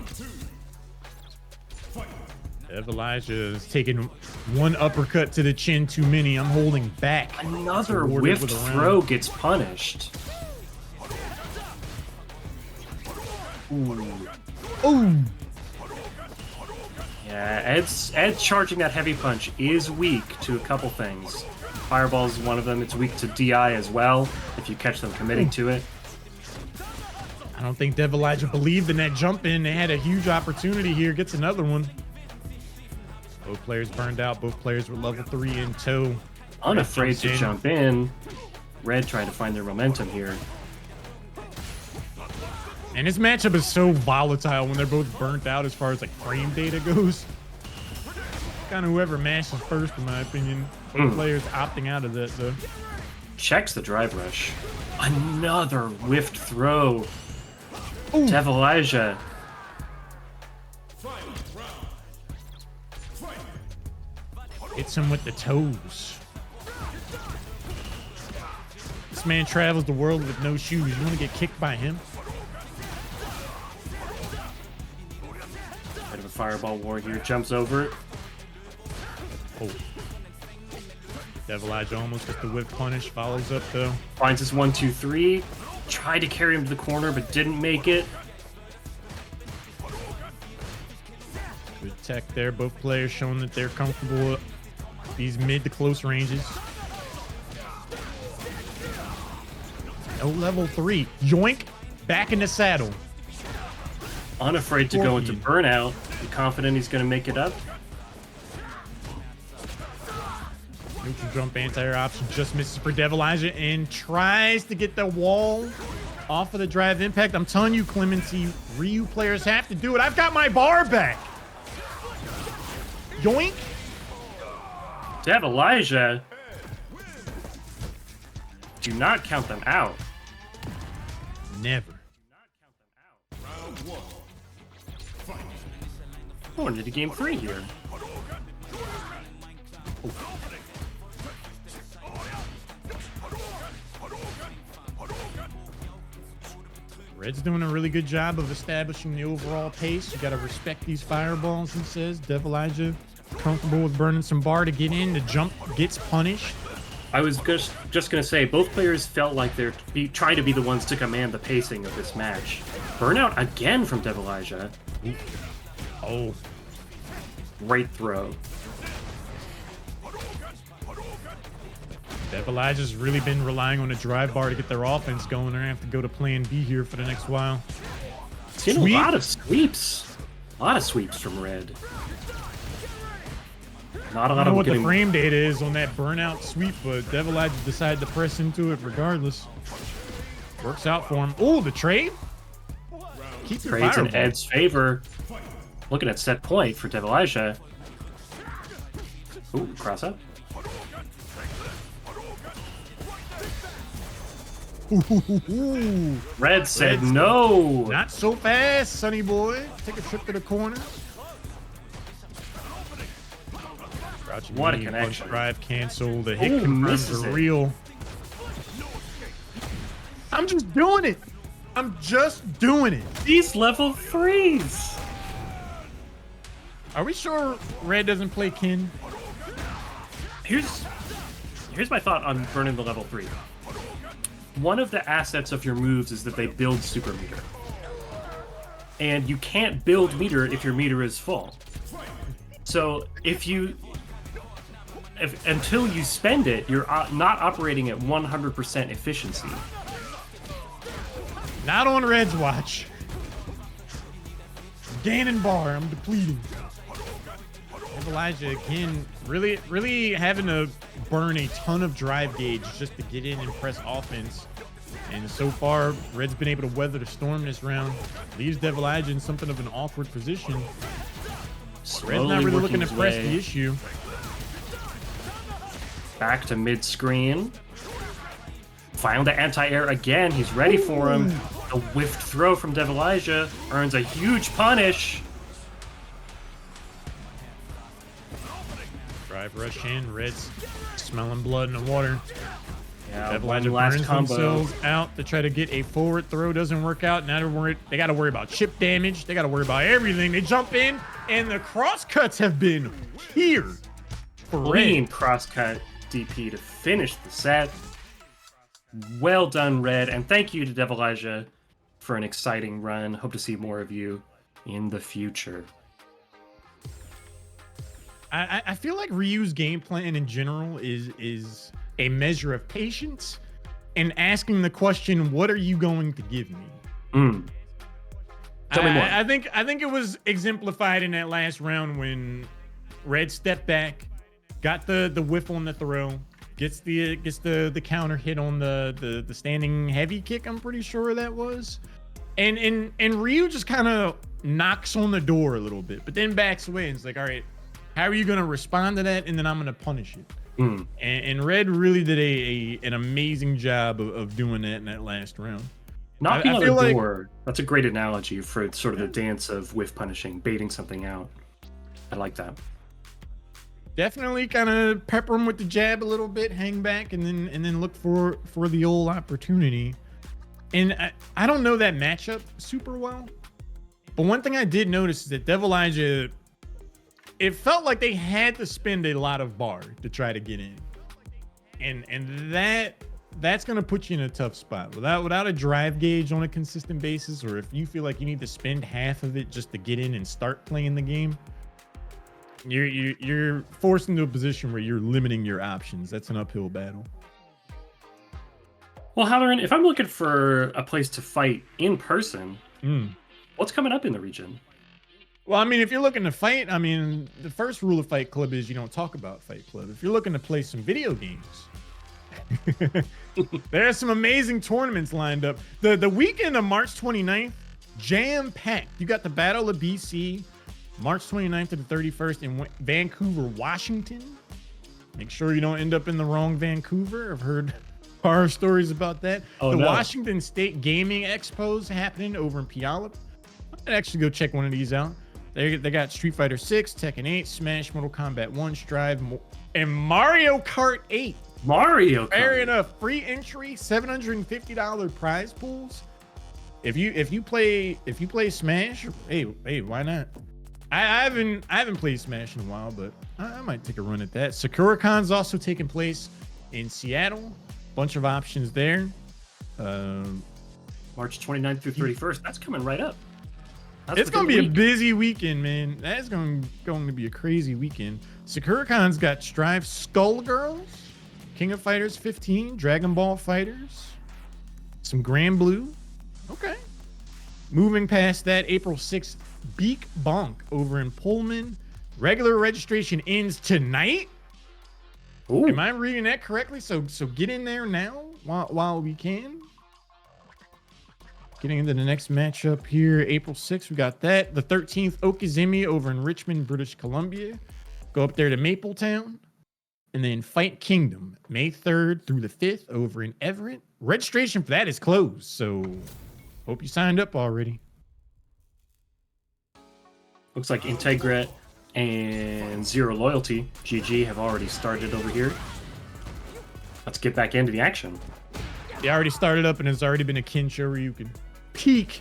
Devilaja is taking one uppercut to the chin too many. I'm holding back. Another whiffed throw gets punished. Ooh. Ooh. Yeah, Ed's charging that heavy punch is weak to a couple things. Fireball is one of them. It's weak to DI as well, if you catch them committing to it. I don't think Devilaja believed in that jump in. They had a huge opportunity here. Gets another one. Both players burned out. Both players were level 3 in tow. Unafraid to jump in. Red trying to find their momentum here. And this matchup is so volatile when they're both burnt out as far as like frame data goes. Kind of whoever mashes first, in my opinion. Both players opting out of that, though. Checks the drive rush. Another whiffed throw. Devilaja. Hits him with the toes. This man travels the world with no shoes. You want to get kicked by him? Bit of a fireball war here. Jumps over it. Oh. Devilaja almost gets the whip punish. Follows up, though. Finds his 1-2-3. Tried to carry him to the corner, but didn't make it. Good tech there. Both players showing that they're comfortable with these mid to close ranges. No level 3. Yoink. Back in the saddle. Unafraid to go into burnout. Be confident he's going to make it up. Neutral jump anti-air option just misses for Devilaja and tries to get the wall off of the drive impact. I'm telling you, Clemency, Ryu players have to do it. I've got my bar back. Yoink. Devilaja. Do not count them out. Never. Going into game 3 here. Red's doing a really good job of establishing the overall pace. You got to respect these fireballs, he says. Devilaja comfortable with burning some bar to get in. The jump gets punished. I was just going to say, both players felt like they're trying to be the ones to command the pacing of this match. Burnout again from Devilaja. Oh. Great throw. Devilaja's really been relying on a drive bar to get their offense going. They're going to have to go to plan B here for the next while. Seen a lot of sweeps. A lot of sweeps from Red. Not a I lot don't know of what the getting. frame data is on that burnout sweep, but Devil Edge decided to press into it regardless. Works out for him. Oh, the trade? Keep your Trades in fireball. Ed's favor. Looking at set point for Devilaja. Ooh, cross up. Ooh. Red said Red's no. Not so fast, Sonny boy. Take a trip to the corner. What a connection. Drive cancel. The hit Ooh, confirms misses the it. real. I'm just doing it. I'm just doing it. These level 3s. Are we sure Red doesn't play Kin? Here's my thought on burning the level 3. One of the assets of your moves is that they build super meter. And you can't build meter if your meter is full. So until you spend it, you're not operating at 100% efficiency. Not on Red's watch. Gaining bar. I'm depleting. Elijah again, really having to burn a ton of drive gauge just to get in and press offense. And so far, Red's been able to weather the storm this round. Leaves Devil Elijah in something of an awkward position. Red's not really looking to press the issue. Back to mid-screen. Found the anti-air again. He's ready for him. A whiffed throw from Devilaja earns a huge punish. Drive rush in. Red's smelling blood in the water. Yeah, Devilaja burns themselves out to try to get a forward throw. Doesn't work out. Now they got to worry about chip damage. They got to worry about everything. They jump in, and the cross cuts have been here for Clean Red. crosscut DP to finish the set. Well done, Red, and thank you to Devilaja for an exciting run. Hope to see more of you in the future. I feel like Ryu's game plan in general is a measure of patience and asking the question, "What are you going to give me?" Tell me more. I think it was exemplified in that last round when Red stepped back, got the whiff on the throw, gets the counter hit on the standing heavy kick. I'm pretty sure that was, and Ryu just kind of knocks on the door a little bit, but then backs away and it's like, all right, how are you going to respond to that? And then I'm going to punish it. And Red really did an amazing job of doing that in that last round. Knocking on the door, that's a great analogy for sort of the dance of whiff punishing, baiting something out. I like that. Definitely kind of pepper him with the jab a little bit, hang back, and then look for the old opportunity. And I don't know that matchup super well, but one thing I did notice is that Devilaja, it felt like they had to spend a lot of bar to try to get in, and that's going to put you in a tough spot without a drive gauge on a consistent basis, or if you feel like you need to spend half of it just to get in and start playing the game. You're forced into a position where you're limiting your options. That's an uphill battle. Well, Halloran, if I'm looking for a place to fight in person, what's coming up in the region? Well, I mean, if you're looking to fight, I mean, the first rule of Fight Club is you don't talk about Fight Club. If you're looking to play some video games, there are some amazing tournaments lined up. The weekend of March 29th, jam-packed. You got the Battle of BC, March 29th to the 31st in Vancouver, Washington. Make sure you don't end up in the wrong Vancouver. I've heard horror stories about that. Washington State Gaming Expo's happening over in Puyallup. I'd actually go check one of these out. They got Street Fighter 6, Tekken 8, Smash, Mortal Kombat 1, Strive, and Mario Kart 8. Mario Kart. Fair enough. Free entry, $750 prize pools. If you play Smash, hey, why not? I haven't played Smash in a while, but I might take a run at that. SakuraCon's also taking place in Seattle. Bunch of options there. March 29th through 31st. That's coming right up. It's going to be a busy weekend, man. That's going to be a crazy weekend. SakuraCon's got Strive Skullgirls, King of Fighters 15, Dragon Ball Fighters, some Grand Blue. Okay. Moving past that, April 6th, Beak Bonk over in Pullman. Regular registration ends tonight. Ooh. Am I reading that correctly? So get in there now while we can. Getting into the next matchup here, April 6th, we got that. The 13th, Okazumi over in Richmond, British Columbia. Go up there to Mapletown. And then Fight Kingdom, May 3rd through the 5th over in Everett. Registration for that is closed, so hope you signed up already. Looks like Integra and Zero Loyalty, GG, have already started over here. Let's get back into the action. They already started up, and it's already been a Ken show where you can peak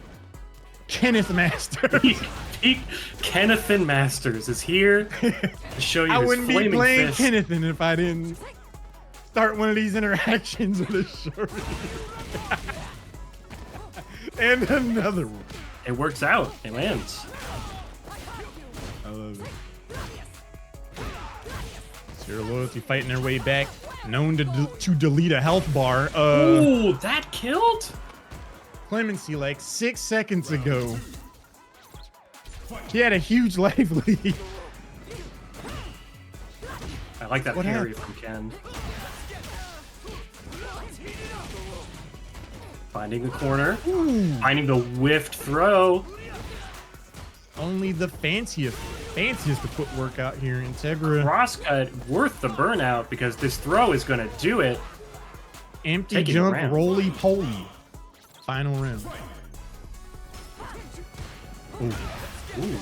Kenneth Masters. Peak Kennethan Masters is here to show you I his wouldn't be flaming playing fist. Kennethan if I didn't start one of these interactions with a short. And another one. It works out. It lands. I love it. Zero Loyalty fighting their way back. Known to delete a health bar. Ooh, that killed? Clemency like 6 seconds ago. He had a huge life lead. I like that What parry happened? from Ken. Finding the corner. Ooh. Finding the whiffed throw. Only the fanciest to footwork out here. Integra. Crosscut worth the burnout because this throw is going to do it. Empty Taking jump, round. roly-poly. Final round. Ooh. Ooh.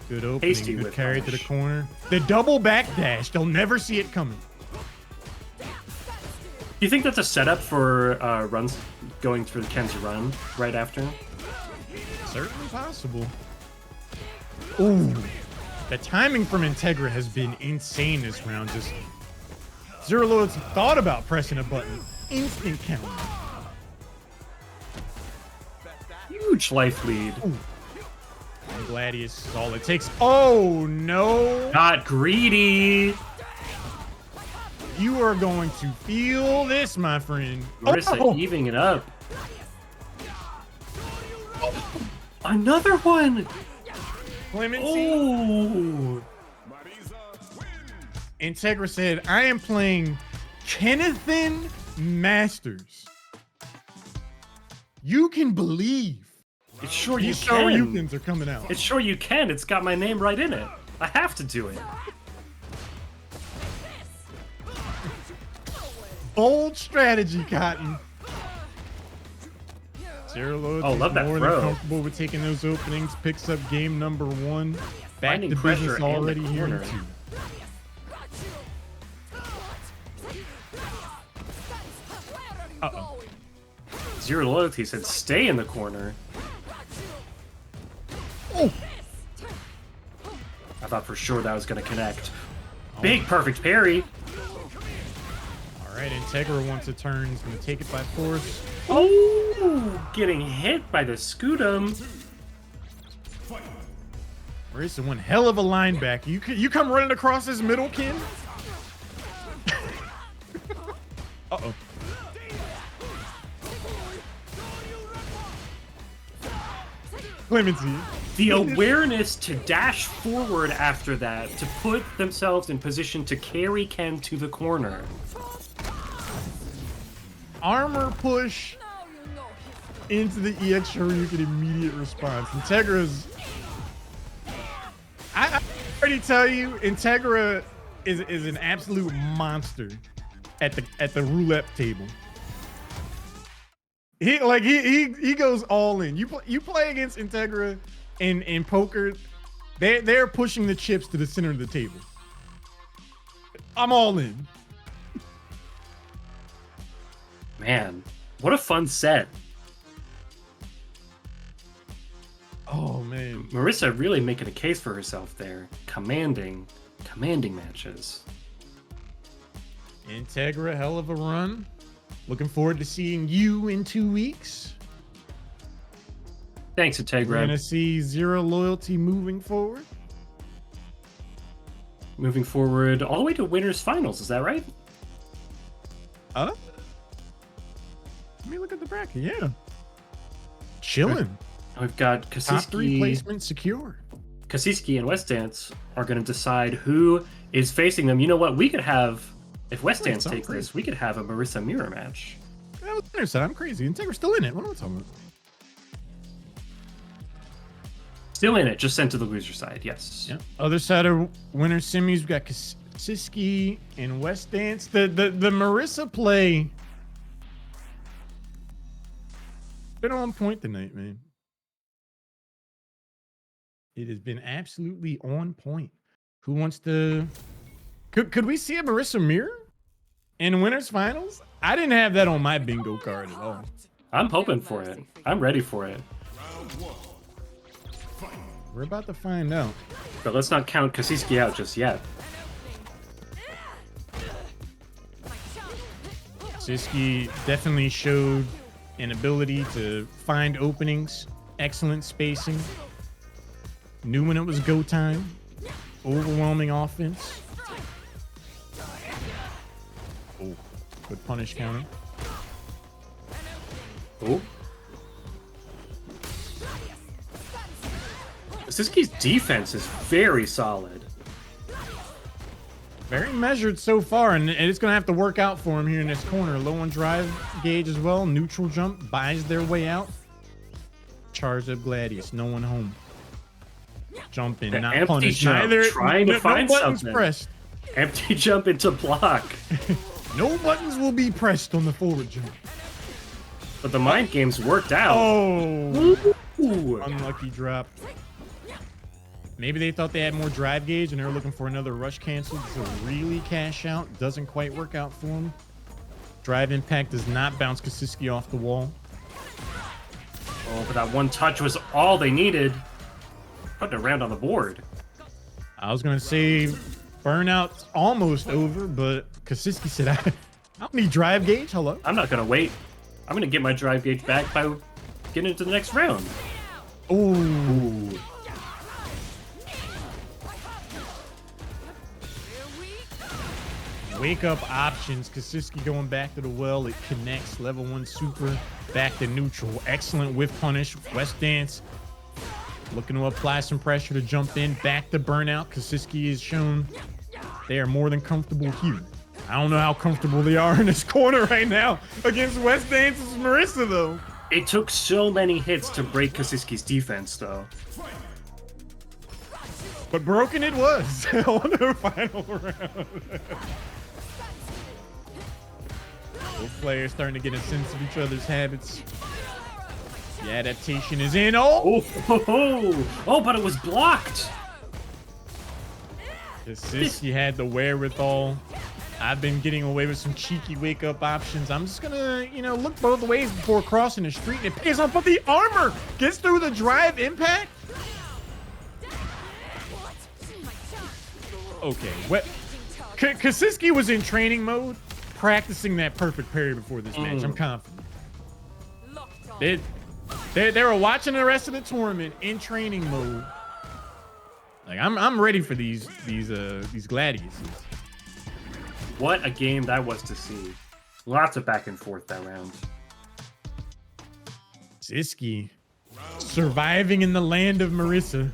Good opening. Hasty Good whip carry to the punish. corner. The double backdash. They'll never see it coming. Do you think that's a setup for runs going through Ken's run right after? Certainly possible. Ooh. The timing from Integra has been insane this round. Just Zero Loyalty thought about pressing a button. Instant counter. Huge life lead. Ooh. And Gladius is all it takes. Oh, no. Not greedy. You are going to feel this, my friend. Marissa Oh. evening it up. Another one. Clemency. Oh. Integra said, I am playing Kennethan Masters. You can believe. It's sure you These can. Shoryukens are coming out. It's sure you can. It's got my name right in it. I have to do it. Bold strategy, Cotton. Zero Loyalty Oh, love that more throw. than comfortable with taking those openings. Picks up game number 1. Back Finding to pressure business and the already here in corner. 2. Uh-oh. Zero Loyalty said stay in the corner. Oh! I thought for sure that was going to connect. Big perfect parry. All right, Integra wants a turn. He's going to take it by force. Oh, getting hit by the Scutum. Marissa, one hell of a linebacker. You come running across his middle, Ken? Uh-oh. Clemency. The awareness to dash forward after that, to put themselves in position to carry Ken to the corner. Armor push into the EX Shoryuken immediate response. Integra's... I already tell you, Integra is an absolute monster at the roulette table. He goes all in. You play against Integra in poker, they're pushing the chips to the center of the table. I'm all in. Man, what a fun set. Oh man. Marissa really making a case for herself there. Commanding matches. Integra, hell of a run. Looking forward to seeing you in 2 weeks. Thanks, We're Integra. gonna see Zero Loyalty moving forward. Moving forward all the way to winners finals, is that right? Let me look at the bracket. Yeah. Chilling. We've got Top 3 placement secure. Kasiski and West Dance are going to decide who is facing them. You know what? We could have, if West Dance takes this, we could have a Marissa mirror match. I'm crazy. Integra's still in it. What am I talking about? Still in it, just sent to the loser side. Yes. Yeah. Other side of winner semis, we've got Kasiski and West Dance. The Marissa play been on point tonight, man. It has been absolutely on point. Who wants to? Could we see a Marissa mirror in winners finals? I didn't have that on my bingo card at all. I'm hoping for it. I'm ready for it. We're about to find out. But let's not count Kasiski out just yet. Kasiski definitely showed an ability to find openings, excellent spacing, knew when it was go time, overwhelming offense. Oh, good punish counter. Oh. Kasiski's defense is very solid. Very measured so far, and it's going to have to work out for him here in this corner. Low on drive gauge as well. Neutral jump, buys their way out. Charge up Gladius, no one home. Jumping, The not empty punished. jump, Neither, trying to find buttons something. Pressed. Empty jump into block. No buttons will be pressed on the forward jump. But the mind games worked out. Oh, Ooh. unlucky drop. Maybe they thought they had more drive gauge and they were looking for another rush cancel to really cash out. Doesn't quite work out for them. Drive impact does not bounce Kasiski off the wall. Oh, but that one touch was all they needed. Putting a round on the board. I was going to say burnout's almost over, but Kasiski said, I don't need drive gauge. Hello? I'm not going to wait. I'm going to get my drive gauge back by getting into the next round. Ooh. Wake up options. Kasiski going back to the well. It connects. Level 1 super. Back to neutral. Excellent whiff punish. West Dance looking to apply some pressure to jump in. Back to burnout. Kasiski is shown they are more than comfortable here. I don't know how comfortable they are in this corner right now against West Dance's Marissa, though. It took so many hits to break Kasiski's defense, though. But broken it was on the final round. Both players starting to get a sense of each other's habits. The adaptation is in. Oh, but it was blocked. Kasiski had the wherewithal. I've been getting away with some cheeky wake-up options. I'm just gonna, look both ways before crossing the street. And it pays off, but the armor gets through the drive impact. Okay, Kasiski was in training mode, practicing that perfect parry before this match. I'm confident. They were watching the rest of the tournament in training mode. Like I'm ready for these gladiuses. What a game that was to see. Lots of back and forth that round. Kasiski surviving in the land of Marissa.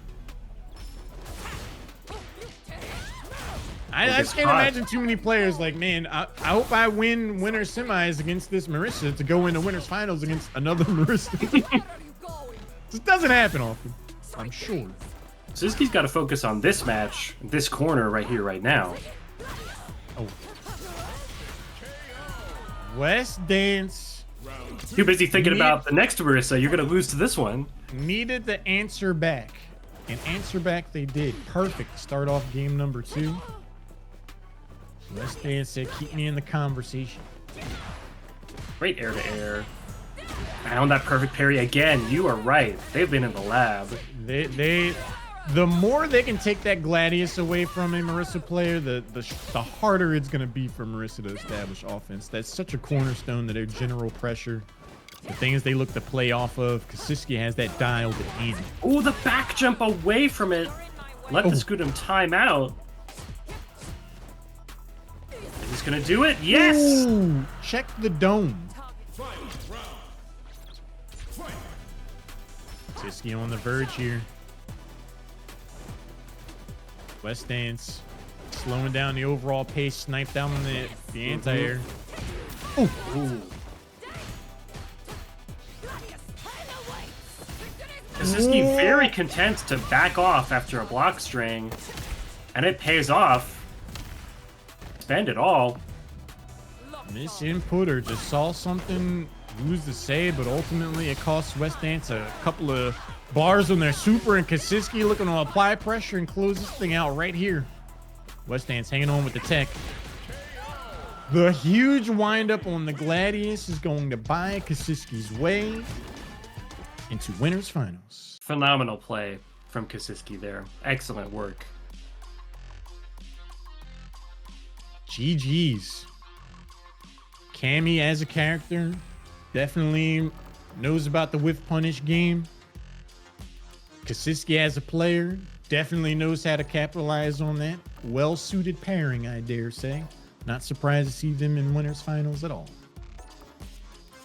I just can't imagine too many players like, man, I hope I win winners semis against this Marissa to go into winners finals against another Marissa. This doesn't happen often, I'm sure. Kasiski's got to focus on this match, this corner right here, right now. Oh. West Dance. Too busy thinking about the next Marissa. You're going to lose to this one. Needed the answer back. And answer back they did. Perfect to start off game number 2. West Dance said, keep me in the conversation. Great air to air. Found that perfect parry again. You are right. They've been in the lab. The more they can take that Gladius away from a Marissa player, the harder it's going to be for Marissa to establish offense. That's such a cornerstone to their general pressure. The thing is they look to play off of. Kasiski has that dialed in. Oh, the back jump away from it. Let the Scudam time out. He's going to do it. Yes! Ooh, check the dome. Siski on the verge here. West Dance slowing down the overall pace, snipe down on the anti-air. Ooh. Kaczynski very content to back off after a block string, and it pays off. Spend it all. Miss input or just saw something, who's to say, but ultimately it costs West Dance a couple of bars on their super, and Kaczynski looking to apply pressure and close this thing out right here. West Dance hanging on with the tech. The huge windup on the Gladius is going to buy Kaczynski's way into winners finals. Phenomenal play from Kaczynski there. Excellent work. GG's. Cammy as a character definitely knows about the whiff punish game. Kaczynski as a player definitely knows how to capitalize on that. Well-suited pairing, I dare say. Not surprised to see them in winners finals at all.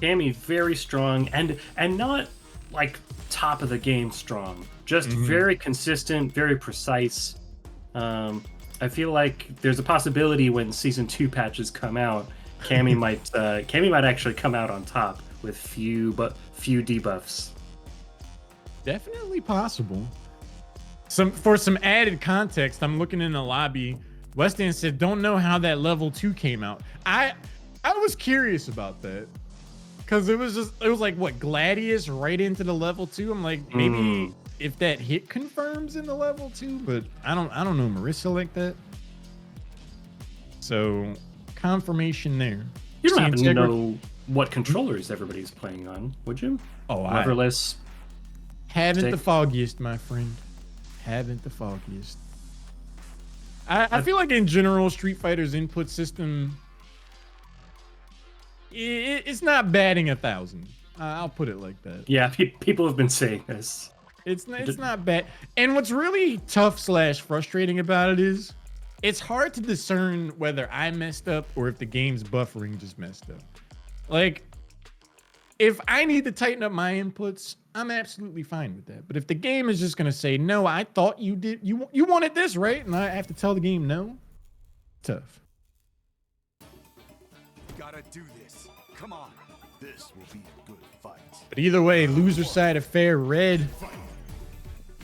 Cammy very strong and not like top of the game strong. Just very consistent, very precise. I feel like there's a possibility when season 2 patches come out, Cammy might actually come out on top with few debuffs. Definitely possible. For some added context, I'm looking in the lobby. Weston said, "Don't know how that level 2 came out." I was curious about that because it was like what, Gladius right into the level 2. I'm like, maybe if that hit confirms in the level 2, but I don't know Marissa like that. So confirmation there. You don't happen to know what controllers everybody's playing on, would you? Oh, Leverless. Haven't the foggiest, my friend. Haven't the foggiest. I feel like in general, Street Fighter's input system, it's not batting 1,000. I'll put it like that. Yeah, people have been saying this. It's not bad. And what's really tough / frustrating about it is it's hard to discern whether I messed up or if the game's buffering just messed up. Like, if I need to tighten up my inputs, I'm absolutely fine with that. But if the game is just going to say, no, I thought you did, you wanted this, right? And I have to tell the game no, tough. Gotta do this. Come on. This will be a good fight. But either way, loser side affair, Red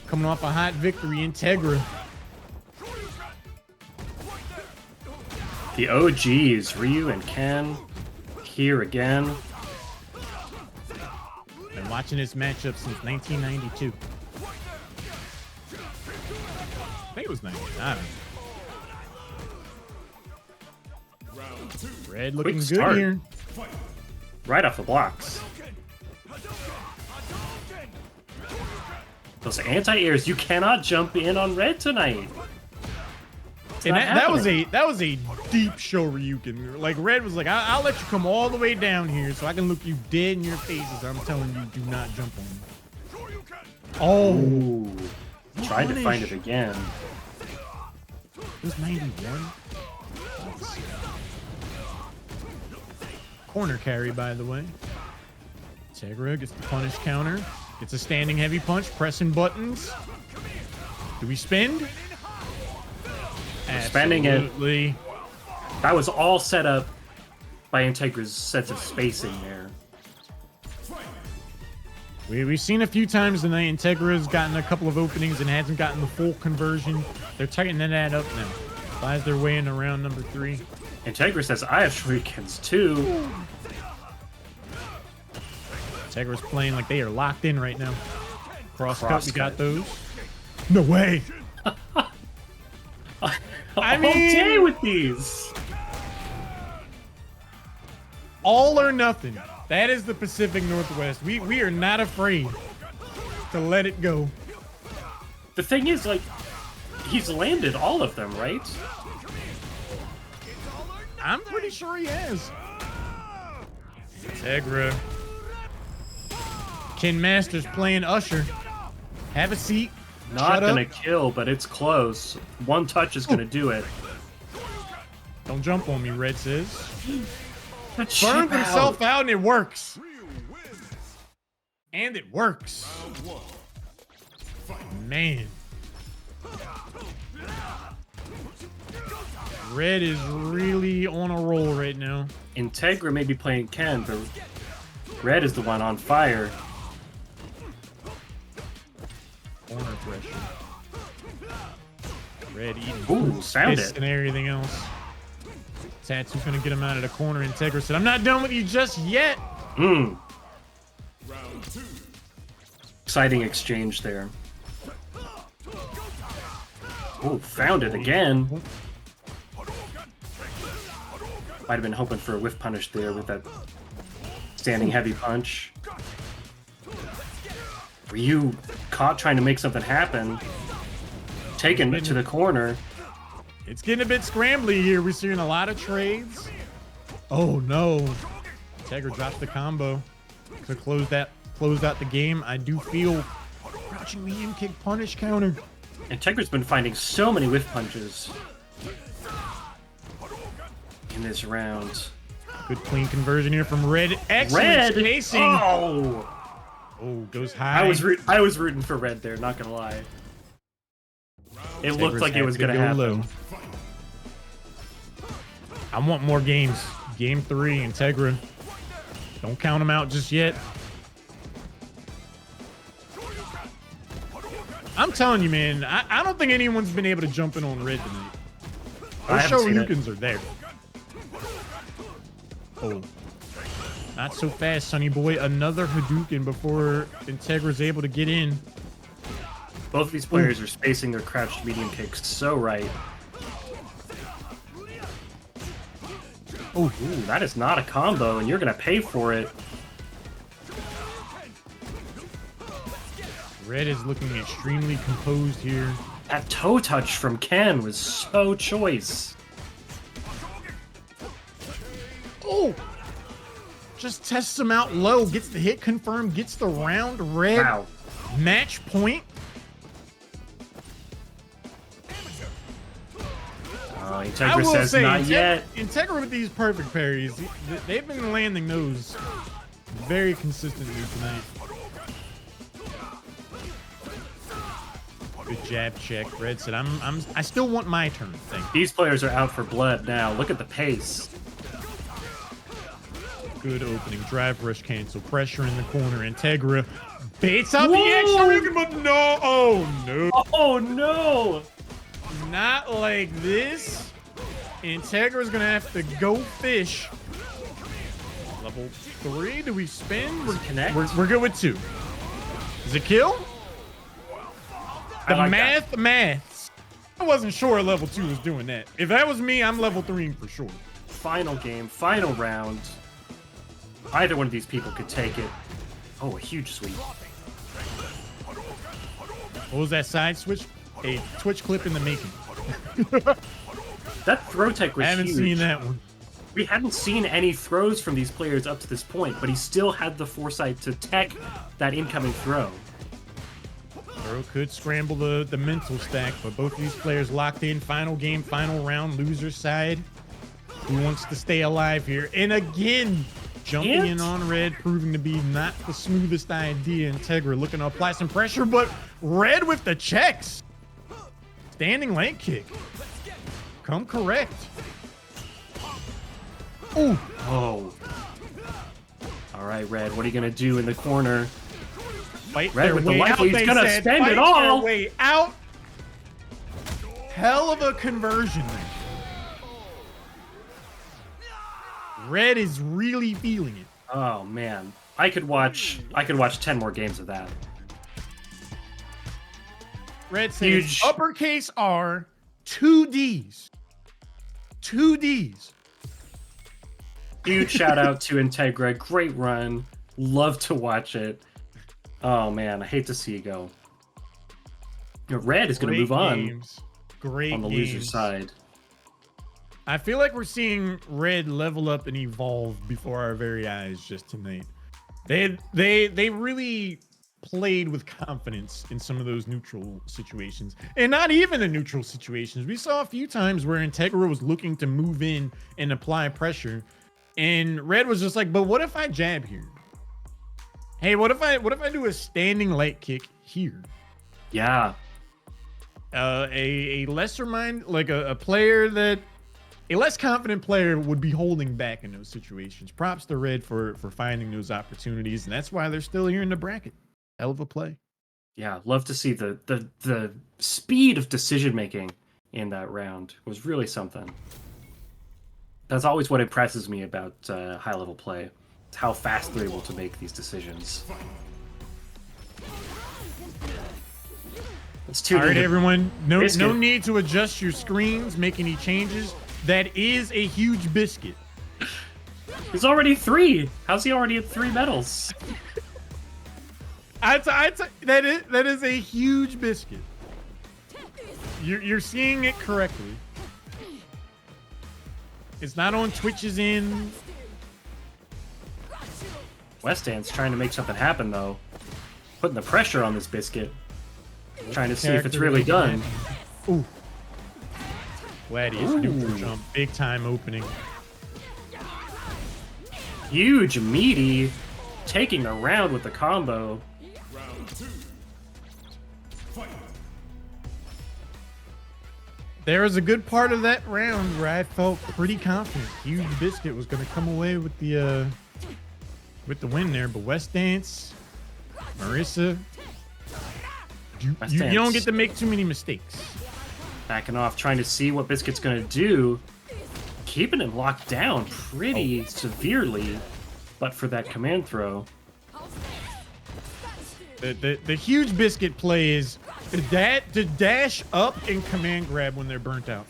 coming off a hot victory, Integra. The OGs, Ryu and Ken, here again. Been watching this matchup since 1992. I think it was 99. Red looking Quick good start. here. Right off the blocks. Those anti-airs, you cannot jump in on Red tonight. And that was a deep show Ryukin. Like, Red was like, I'll let you come all the way down here so I can look you dead in your faces. I'm telling you, do not jump on me. Oh, ooh. Tried to find it again. It was 91. Corner carry, by the way. Integra gets the punish counter. Gets a standing heavy punch, pressing buttons. Do we spend? Spending it. Absolutely. That was all set up by Integra's sense of spacing there. We've seen a few times tonight Integra's gotten a couple of openings and hasn't gotten the full conversion. They're tightening that up now. Buys their way into round number 3. Integra says, I have shurikens too. Integra's playing like they are locked in right now. Cross-cut, we got those. No way. I mean, okay with these. All or nothing. That is the Pacific Northwest. We are not afraid to let it go. The thing is, like, he's landed all of them, right? I'm pretty sure he has. Integra. Ken Masters playing Usher. Have a seat. Not gonna kill, but it's close. One touch is gonna do it. Don't jump on me, Red says. Burns Burns himself out and it works. And it works. man. Red is really on a roll right now. Integra may be playing Ken, but Red is the one on fire. Corner pressure. Red eating Ooh, found fists it. and everything else. Tattoo's gonna get him out of the corner. Integra said, "I'm not done with you just yet." Exciting exchange there. Oh, found it again. Might have been hoping for a whiff punish there with that standing heavy punch. Ryu caught trying to make something happen. Taken to the corner. It's getting a bit scrambly here. We're seeing a lot of trades. Oh no. Integra drops the combo to close out the game. I do feel crouching medium kick punish counter. Integra's been finding so many whiff punches in this round. Good clean conversion here from Red. Excellent Red! spacing. Oh! Oh, goes high. I was rooting for Red there, not gonna lie. It looked like it was gonna happen. Low. I want more games. Game 3, Integra. Don't count them out just yet. I'm telling you, man, I don't think anyone's been able to jump in on Red tonight. Those Shoryukens are there. Oh. Not so fast, Sonny Boy. Another Hadouken before Integra's able to get in. Both of these players are spacing their crouched medium kicks so right. Ooh, that is not a combo, and you're gonna pay for it. Red is looking extremely composed here. That toe touch from Ken was so choice. Oh! Just tests him out low, gets the hit confirmed, gets the round. Red. Wow. Match point. Integra says not yet. Integra with these perfect parries, they've been landing those very consistently tonight. Good jab check. Red said, I still want my turn. Thank you. These players are out for blood now. Look at the pace. Good opening. Drive rush cancel. Pressure in the corner. Integra baits out the extra, but no. Oh, no. Oh, no. Not like this. Integra's going to have to go fish. Level 3. Do we spin? We're good with 2. Is it kill? The maths. I wasn't sure level 2 was doing that. If that was me, I'm level 3 for sure. Final game, final round. Either one of these people could take it. Oh, a huge sweep. What was that side switch? A Twitch clip in the making. That throw tech was huge. I haven't seen that one. We hadn't seen any throws from these players up to this point, but he still had the foresight to tech that incoming throw. Throw could scramble the mental stack, but both of these players locked in. Final game, final round, loser side. Who wants to stay alive here? And again, jumping in on Red, proving to be not the smoothest idea. Integra looking to apply some pressure, but Red with the checks. Standing leg kick. Come correct. Ooh. Oh. All right, Red, what are you going to do in the corner? Fight Red with the way life, out, he's going to spend fight it all. their way out. Hell of a conversion. Red is really feeling it. Oh, man. I could watch 10 more games of that. Red says uppercase R, 2 Ds. 2 Ds. Huge shout out to Integra. Great run. Love to watch it. Oh, man. I hate to see you go. Red is going to move on. Great on the games. loser side. I feel like we're seeing Red level up and evolve before our very eyes just tonight. They really played with confidence in some of those neutral situations, and not even in neutral situations. We saw a few times where Integra was looking to move in and apply pressure, and Red was just like, "But what if I jab here? Hey, what if I do a standing leg kick here?" Yeah. A lesser mind, like a player that a less confident player would be holding back in those situations. Props to Red for finding those opportunities, and that's why they're still here in the bracket. Hell of a play. Yeah, love to see the speed of decision making in that round. It was really something. That's always what impresses me about high level play. It's how fast they're able to make these decisions. Let's tune All right, into everyone. No Biscuit. need to adjust your screens, make any changes. That is a huge biscuit. He's already 3. How's he already at 3 medals? That is a huge biscuit. You're seeing it correctly. It's not on Twitch's end. Westhand's trying to make something happen though. Putting the pressure on this biscuit. Trying to see if it's really done. Ooh. Gladius neutral jump. Big time opening. Huge, meaty. Taking the round with the combo. There was a good part of that round where I felt pretty confident Huge Biscuit was going to come away with the win there, but West Dance, Marissa, you don't get to make too many mistakes. Backing off, trying to see what Biscuit's going to do. Keeping him locked down pretty severely, but for that command throw. The Huge Biscuit play is to dash up and command grab when they're burnt out.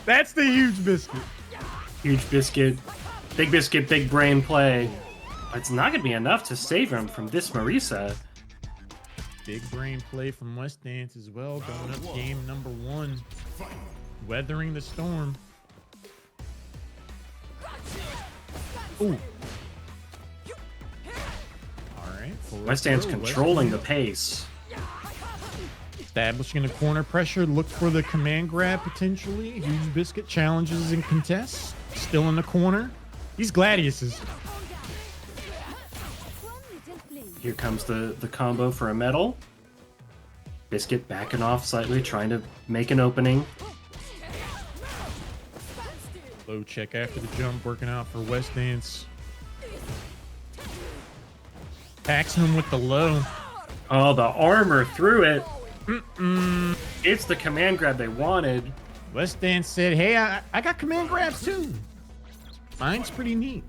That's the Huge Biscuit. Huge Biscuit, big brain play. But it's not going to be enough to save him from this Marisa. Big brain play from West Dance as well, going up game number 1. Weathering the storm. Ooh. West Dance controlling the pace. Establishing a corner pressure. Look for the command grab potentially. Huge Biscuit challenges and contests. Still in the corner. These Gladiuses. Here comes the combo for a medal. Biscuit backing off slightly, trying to make an opening. Low check after the jump, working out for West Dance. Packs him with the low. Oh, the armor through it. It's the command grab they wanted. West Dance said, hey, I got command grabs too. Mine's pretty neat.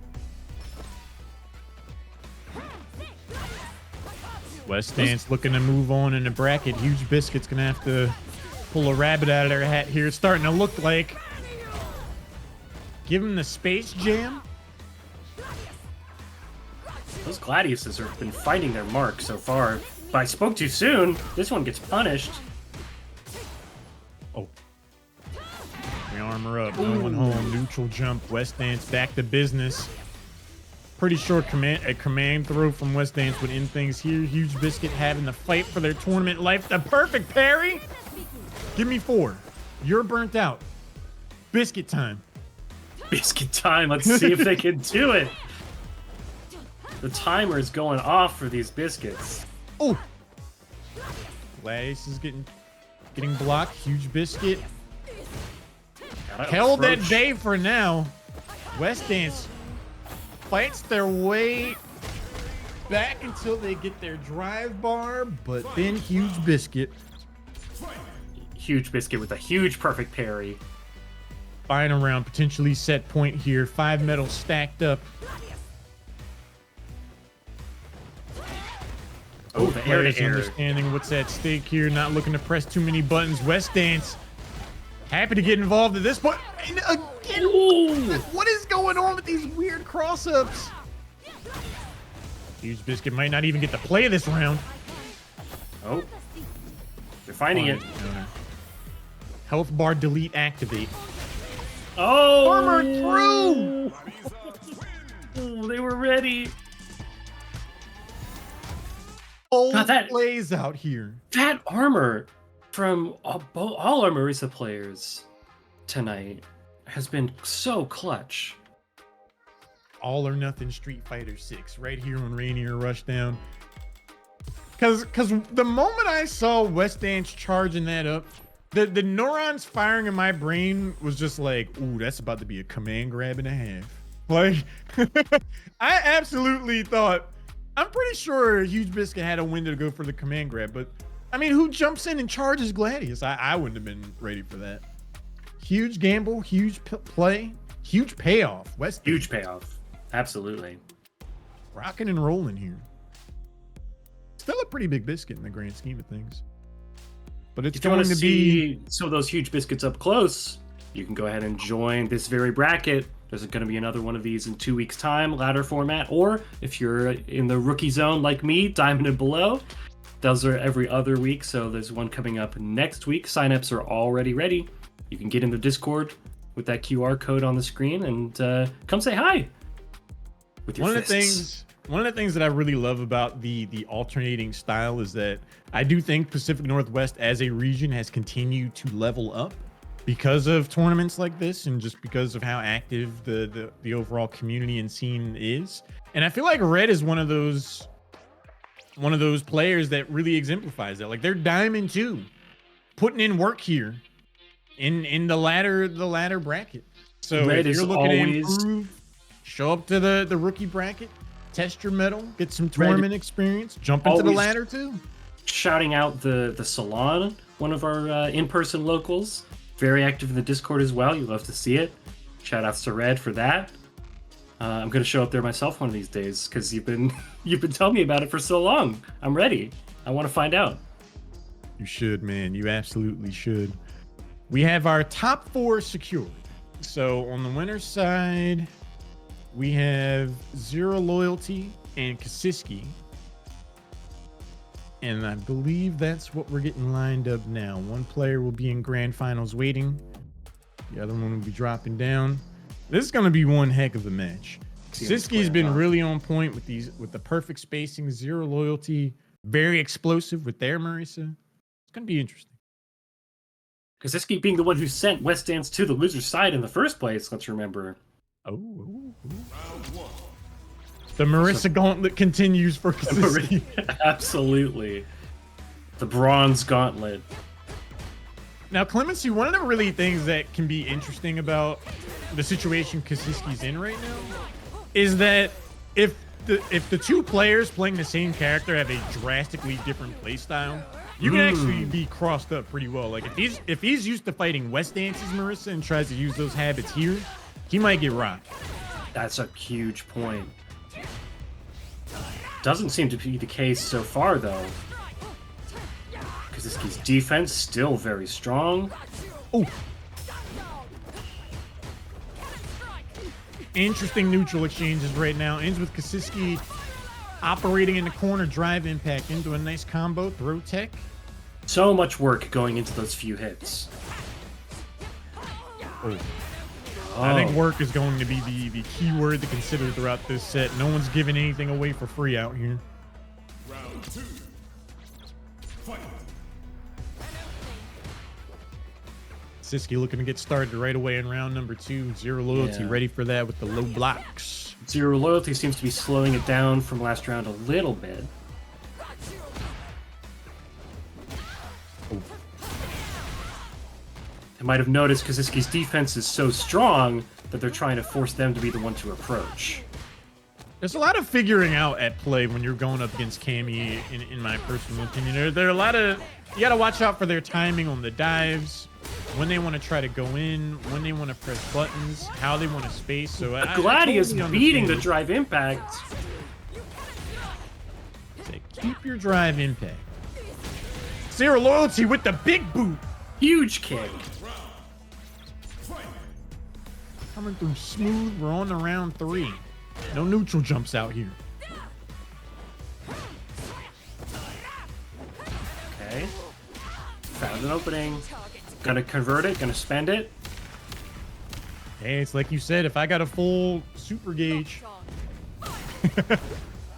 West Dance looking to move on in the bracket. Huge Biscuit's going to have to pull a rabbit out of their hat here. It's starting to look like. Give him the Space Jam. Those Gladiuses have been finding their mark so far. But I spoke too soon. This one gets punished. Oh. We armor up. No one home. Neutral jump. West Dance back to business. Pretty sure a command throw from West Dance would end things here. Huge Biscuit having the fight for their tournament life. The perfect parry. Give me 4. You're burnt out. Biscuit time. Biscuit time. Let's see if they can do it. The timer is going off for these Biscuits. Oh. Gladius is getting blocked. Huge Biscuit. Held at bay for now. West Dance fights their way back until they get their drive bar, but then Huge Biscuit. Huge Biscuit with a huge perfect parry. Final round, potentially set point here. 5 medals stacked up. Oh, the air to air. Understanding what's at stake here, not looking to press too many buttons. West Dance happy to get involved at this point. And again, what is going on with these weird cross-ups? Huge Biscuit might not even get to play this round. Oh, they're finding it. Health bar delete activate. Oh, Armor through. Oh, they were ready. Old plays out here. That armor from all our Marisa players tonight has been so clutch. All or nothing Street Fighter 6 right here on Rainier Rushdown. Cause the moment I saw West Dance charging that up, the neurons firing in my brain was just like, ooh, that's about to be a command grab and a half. Like, I absolutely thought, I'm pretty sure Huge Biscuit had a window to go for the command grab, but I mean, who jumps in and charges Gladius? I wouldn't have been ready for that. Huge gamble, huge play, huge payoff. West Huge payoff. Absolutely. Rocking and rolling here. Still a pretty big biscuit in the grand scheme of things. But it's going to be some of those Huge Biscuits up close. You can go ahead and join this very bracket. There's going to be another one of these in 2 weeks' time, ladder format. Or if you're in the rookie zone like me, diamond and below, those are every other week. So there's one coming up next week. Signups are already ready. You can get in the Discord with that QR code on the screen and come say hi with your fists. One of the things that I really love about the alternating style is that I do think Pacific Northwest as a region has continued to level up because of tournaments like this and just because of how active the overall community and scene is. And I feel like Red is one of those players that really exemplifies that. Like, they're Diamond 2, putting in work here in the ladder bracket. So Red if you're looking to always... improve, show up to the rookie bracket, test your mettle, get some tournament experience, jump into the ladder too. Shouting out the Salon, one of our in-person locals, very active in the Discord as well. You love to see it. Shout outs to Red for that. I'm gonna show up there myself one of these days because you've been telling me about it for so long. I'm ready. I want to find out. You should, man. You absolutely should. We have our top 4 secured. So on the winner's side, we have Zero Loyalty and Kasiski. And I believe that's what we're getting lined up now. One player will be in grand finals waiting. The other one will be dropping down. This is going to be one heck of a match. Kasiski's been really on point with the perfect spacing. Zero Loyalty, very explosive with their Marisa. It's going to be interesting. Kasiski being the one who sent West Dance to the loser's side in the first place, let's remember. Oh. The Marisa gauntlet continues for Kasiski. Absolutely. The bronze gauntlet. Now, Clemency, one of the really things that can be interesting about the situation Kasiski's in right now is that if the two players playing the same character have a drastically different playstyle, you can actually be crossed up pretty well. Like, if he's used to fighting West Dance's Marisa and tries to use those habits here, he might get rocked. That's a huge point. Doesn't seem to be the case so far, though. Kasiski's defense still very strong. Oh. Interesting neutral exchanges right now. Ends with Kasiski operating in the corner, drive impact into a nice combo, throw tech. So much work going into those few hits. Oh. I think work is going to be the key word to consider throughout this set. No one's giving anything away for free out here. Round 2. Fight. Siski looking to get started right away in round number 2. Zero Loyalty ready for that with the low blocks. Zero Loyalty seems to be slowing it down from last round a little bit. I might have noticed Kasiski's defense is so strong that they're trying to force them to be the one to approach. There's a lot of figuring out at play when you're going up against Cammy, in my personal opinion. There are a lot of... You got to watch out for their timing on the dives, when they want to try to go in, when they want to press buttons, how they want to space. So Gladius totally beating the drive impact. Say, keep your drive impact. Zero Loyalty with the big boot. Huge kick. Coming through smooth. We're on to round 3. No neutral jumps out here. Okay. Found an opening. Gonna convert it, gonna spend it. Hey, it's like you said, if I got a full super gauge,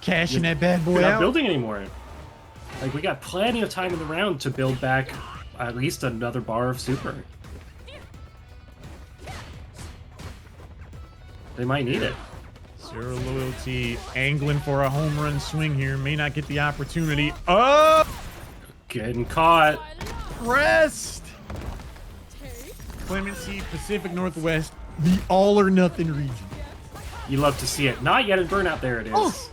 cashing that bad boy We're not out. building anymore. Like, we got plenty of time in the round to build back at least another bar of super. They might need it. Zero Loyalty angling for a home run swing here. May not get the opportunity. Oh! Getting caught. Pressed! Clemency, Pacific Northwest, the all or nothing region. You love to see it. Not yet in Burnout. There it is. Oh.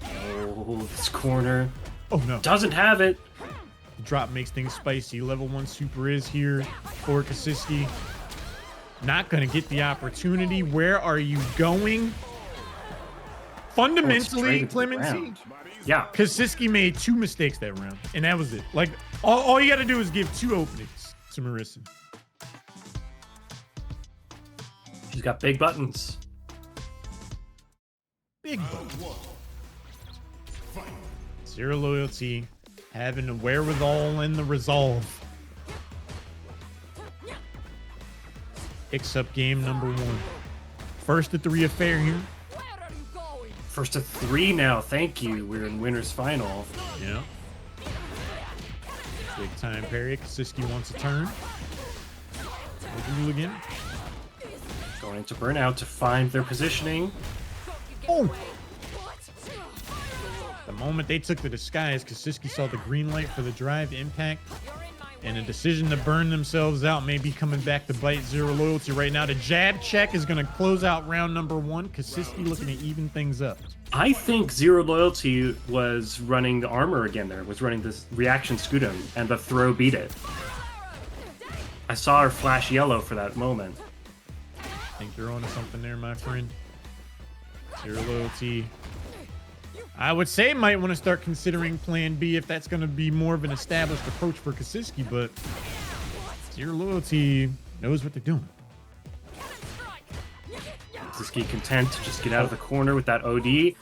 Oh, this corner. Oh no. Doesn't have it. The drop makes things spicy. Level 1 super is here for Kasiski. Not going to get the opportunity. Where are you going? Fundamentally, Clemency, yeah, Kasiski made 2 mistakes that round, and that was it. Like, all you got to do is give 2 openings to Marissa. She's got big buttons. Big buttons. Zero Loyalty, having the wherewithal and the resolve. Picks up game number 1. First to 3 affair here. First to 3 now. Thank you. We're in winner's final. Yeah. Big time parry. Kasiski wants a turn. Again. Going into Burnout to find their positioning. Oh! The moment they took the disguise, Kasiski saw the green light for the drive impact. And a decision to burn themselves out may be coming back to bite Zero Loyalty right now. The jab check is going to close out round number 1. Kasiski looking to even things up. I think Zero Loyalty was running the armor again there, was running this reaction Scutum, and the throw beat it. I saw her flash yellow for that moment. I think you're onto something there, my friend. Zero Loyalty, I would say might want to start considering plan B if that's going to be more of an established approach for Kasiski, but Zero Loyalty knows what they're doing. Kasiski content to just get out of the corner with that OD.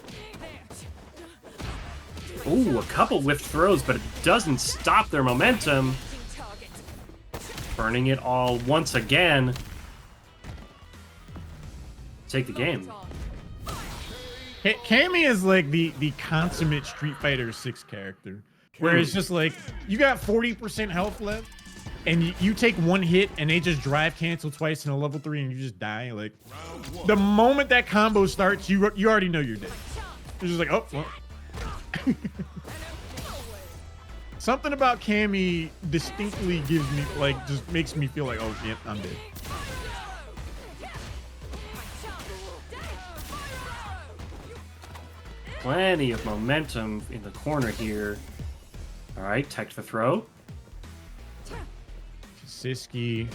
Ooh, a couple whiffed throws, but it doesn't stop their momentum. Burning it all once again. Take the game. Cammy is like the consummate Street Fighter 6 character, where it's just like you got 40% health left, and you take 1 hit, and they just drive cancel twice in a level 3, and you just die. Like the moment that combo starts, you already know you're dead. It's just like, oh, well. Something about Cammy distinctly gives me just makes me feel like, oh, yeah, I'm dead. Plenty of momentum in the corner here. All right, tech the throw. Kasiski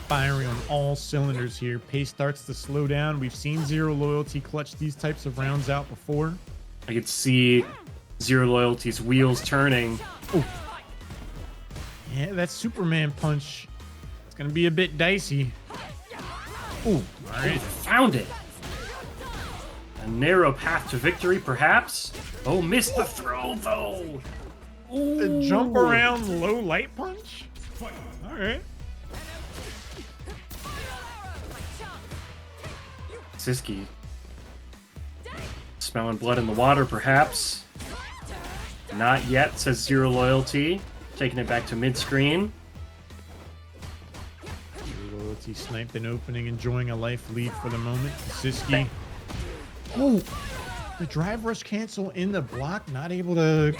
firing on all cylinders here. Pace starts to slow down. We've seen Zero Loyalty clutch these types of rounds out before. I could see Zero Loyalty's wheels turning. Ooh. Yeah, that Superman punch. It's going to be a bit dicey. Ooh, all right. Oh, found it. A narrow path to victory, perhaps. Oh, missed the throw, though. Ooh. The jump around low light punch? All right. Kasiski. Smelling blood in the water, perhaps. Not yet, says Zero Loyalty. Taking it back to mid-screen. Zero Loyalty sniped an opening, enjoying a life lead for the moment. Kasiski. Oh, the drive rush cancel in the block, not able to,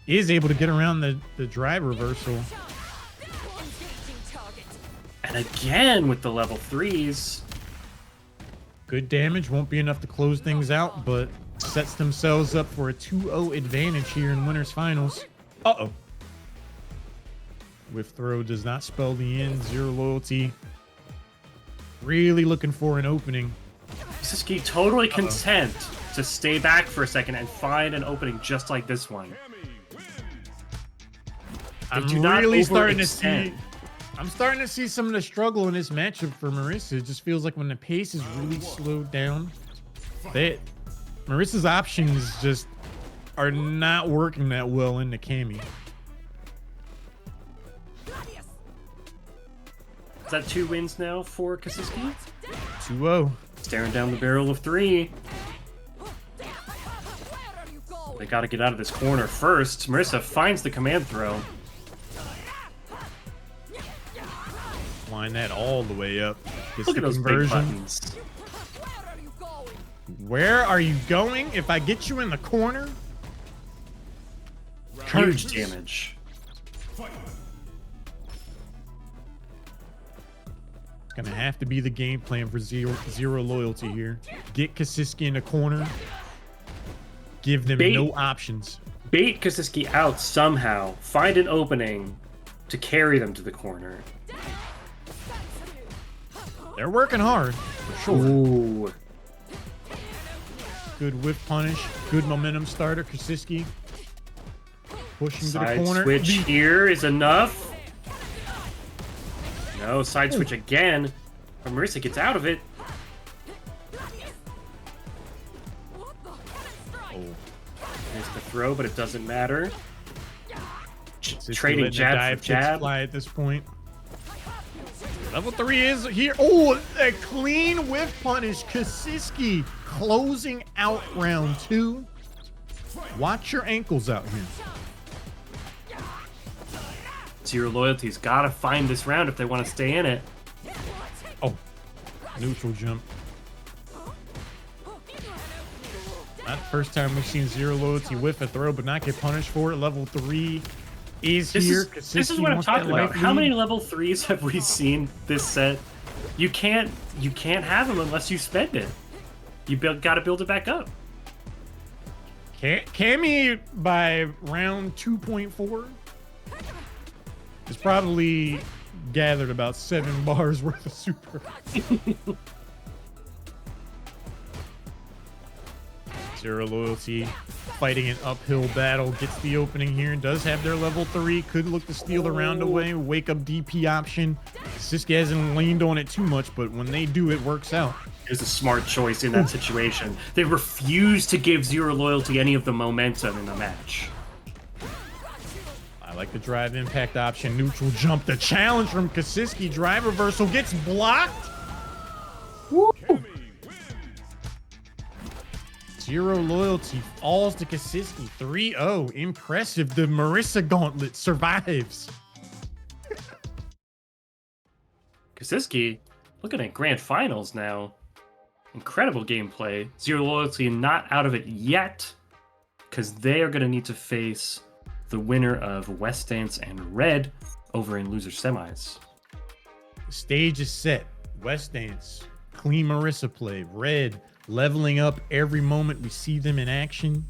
is able to get around the drive reversal. And again with the level 3s. Good damage, won't be enough to close things out, but sets themselves up for a 2-0 advantage here in winners finals. Uh-oh. Whiff throw does not spell the end. Zero Loyalty really looking for an opening. Kasiski totally content to stay back for a second and find an opening just like this one. I'm really starting to see. I'm starting to see some of the struggle in this matchup for Marissa. It just feels like when the pace is really slowed down, that Marissa's options just are not working that well into Cammy. Is that 2 wins now for Kasiski? 2-0. Staring down the barrel of 3. They got to get out of this corner first. Marissa finds the command throw. Line that all the way up. Gets Look the at those big conversion. buttons. Where are you going? If I get you in the corner, Huge damage. It's gonna have to be the game plan for zero loyalty here. Get Kasiski in the corner. Give them no options. Bait Kasiski out somehow. Find an opening to carry them to the corner. They're working hard, for sure. Ooh. Good whiff punish. Good momentum starter. Kasiski pushing to the Side corner. switch here is enough. No, side switch again. But Marissa gets out of it. There's the throw, but it doesn't matter. Trading jab for jab. Fly at this point. Level 3 is here. Oh, a clean whiff punish. Kasiski closing out round 2. Watch your ankles out here. Zero Loyalty's got to find this round if they want to stay in it. Oh, neutral jump. Not the first time we've seen Zero Loyalty whiff a throw, but not get punished for it. Level 3 is here. This is what I'm talking about. How many level 3s have we seen this set? You can't have them unless you spend it. You got to build it back up. Cammy by round 2.4 is probably gathered about 7 bars worth of super. Zero Loyalty fighting an uphill battle, gets the opening here, does have their level 3, could look to steal the round away, wake up DP option. Siski hasn't leaned on it too much, but when they do, it works out. It was a smart choice in that situation. They refused to give Zero Loyalty any of the momentum in the match. I like the drive impact option, neutral jump. The challenge from Kasiski, drive reversal gets blocked. Woo! Zero Loyalty falls to Kasiski. 3-0. Impressive. The Marissa Gauntlet survives. Kasiski looking at grand finals now. Incredible gameplay. Zero Loyalty not out of it yet, because they are going to need to face the winner of West Dance and Red over in loser semis. The stage is set. West Dance, clean Marissa play. Red leveling up every moment we see them in action.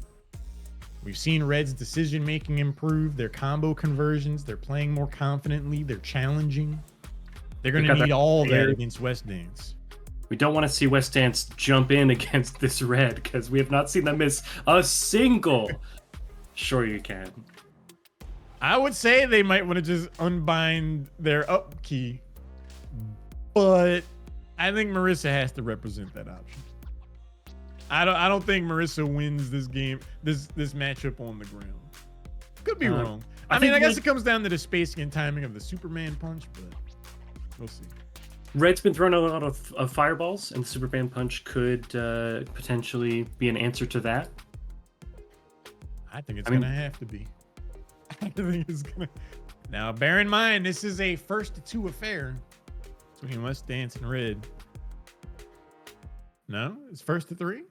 We've seen Red's decision making improve, their combo conversions, they're playing more confidently, they're challenging. They're going to need all that against West Dance. We don't want to see West Dance jump in against this Red, because we have not seen them miss a single. Sure you can. I would say they might want to just unbind their up key, but I think Marissa has to represent that option. I don't think Marissa wins this game, this matchup on the ground. Could be wrong. I mean, I guess it comes down to the spacing and timing of the Superman punch, but we'll see. Red's been throwing a lot of fireballs, and the Superman punch could potentially be an answer to that. I think it's going to have to be. I think it's going to. Now, bear in mind, this is a 1-2 affair between West Dance and Red. No, it's 1-3.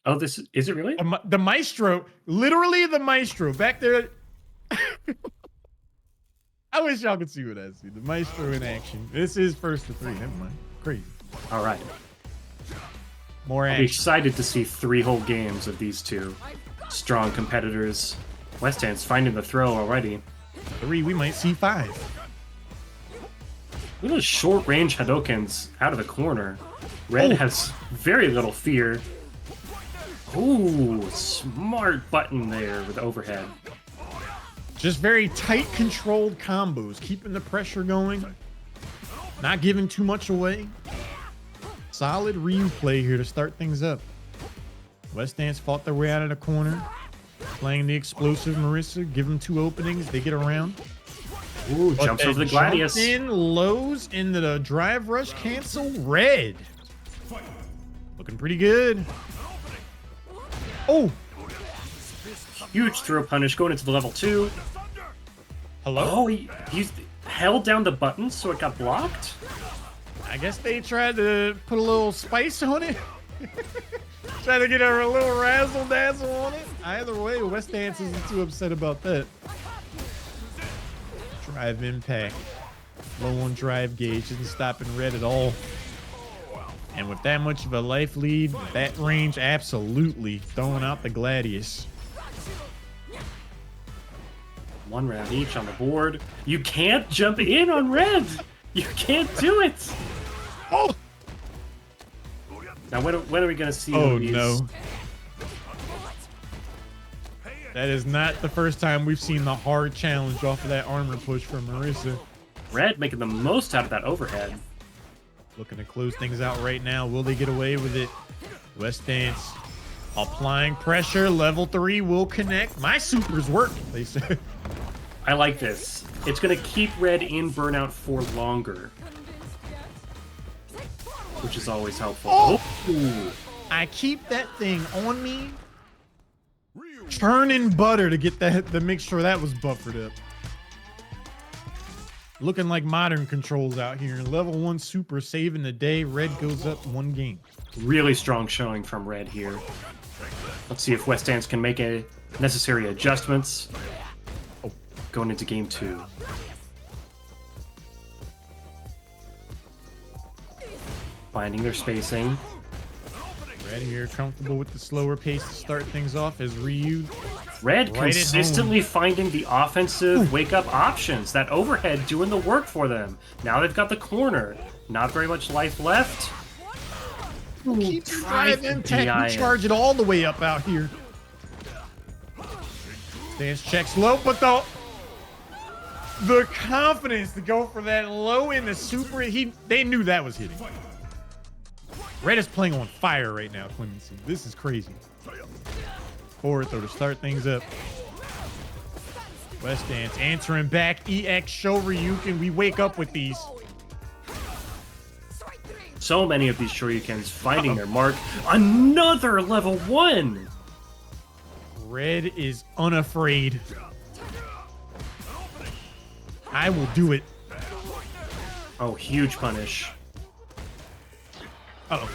Oh, this is it really? The Maestro, literally the Maestro back there. I wish y'all could see what I see. The Maestro in action. This is 1-3. Never mind. Crazy. All right. More action. I'm excited to see 3 whole games of these two strong competitors. West Dance finding the throw already. 3, we might see 5. Look at those short range Hadokens out of the corner. Red has very little fear. Ooh, smart button there with overhead. Just very tight, controlled combos, keeping the pressure going, not giving too much away. Solid Ryu play here to start things up. West Dance fought their way out of the corner, playing the explosive Marissa, give them 2 openings, they get around. Ooh, jumps over the Gladius. In lows into the drive rush cancel. Red looking pretty good. Oh, huge throw punish going into the level 2. Hello? Oh, he held down the button so it got blocked? I guess they tried to put a little spice on it. Trying to get a little razzle dazzle on it. Either way, West Dance isn't too upset about that. Drive impact. Low on drive gauge. Isn't stopping Red at all. And with that much of a life lead, that range, absolutely throwing out the Gladius. 1 round each on the board. You can't jump in on Red. You can't do it. Oh! Now, when are we going to see these? No. That is not the first time we've seen the hard challenge off of that armor push from Marissa. Red making the most out of that overhead. Looking to close things out right now. Will they get away with it? West Dance applying pressure. Level 3 will connect. My supers work, they said. I like this. It's going to keep Red in burnout for longer, which is always helpful. Oh! I keep that thing on me. Churning butter to get that to make sure that was buffered up. Looking like modern controls out here. Level 1 super saving the day. Red goes up 1 game. Really strong showing from Red here. Let's see if West Dance can make a necessary adjustments going into game 2. Finding their spacing. Red here comfortable with the slower pace to start things off as Ryu. Red consistently finding the offensive wake-up options. That overhead doing the work for them. Now they've got the corner. Not very much life left. Keep drive impact. We charge it all the way up out here. Dance checks low, but the confidence to go for that low in the super. They knew that was hitting. Red is playing on fire right now, Clemency. This is crazy. Forward throw to start things up. West Dance answering back. EX show Ryuken. We wake up with these. So many of these Shoryukens finding their mark. Another level 1! Red is unafraid. I will do it. Oh, huge punish. Uh-oh.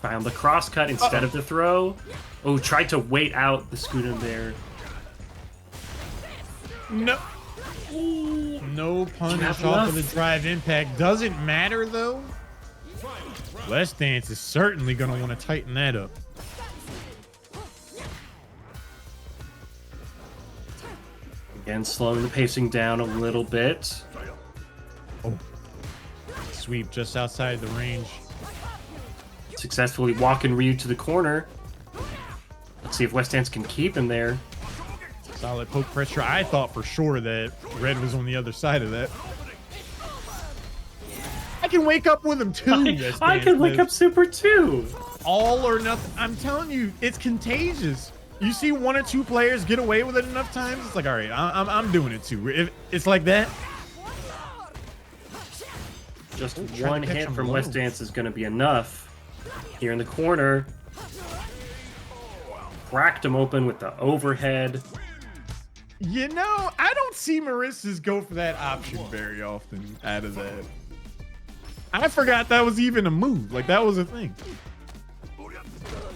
Found the crosscut instead of the throw. Oh, tried to wait out the Scutum there. No. No punish off of the drive impact. Doesn't matter, though. West Dance is certainly going to want to tighten that up. Again, slowing the pacing down a little bit. Oh. Sweep just outside the range. Successfully walking Ryu to the corner. Let's see if West Dance can keep him there. Solid poke pressure. I thought for sure that Red was on the other side of that. I can wake up with him too. I can wake up super too. All or nothing. I'm telling you, it's contagious. You see 1 or 2 players get away with it enough times, it's like, all right, I'm doing it too. If it's like that. Just 1 hit from West Dance is going to be enough. Here in the corner. Cracked him open with the overhead. You know, I don't see Marissa's go for that option very often out of that. I forgot that was even a move. Like, that was a thing.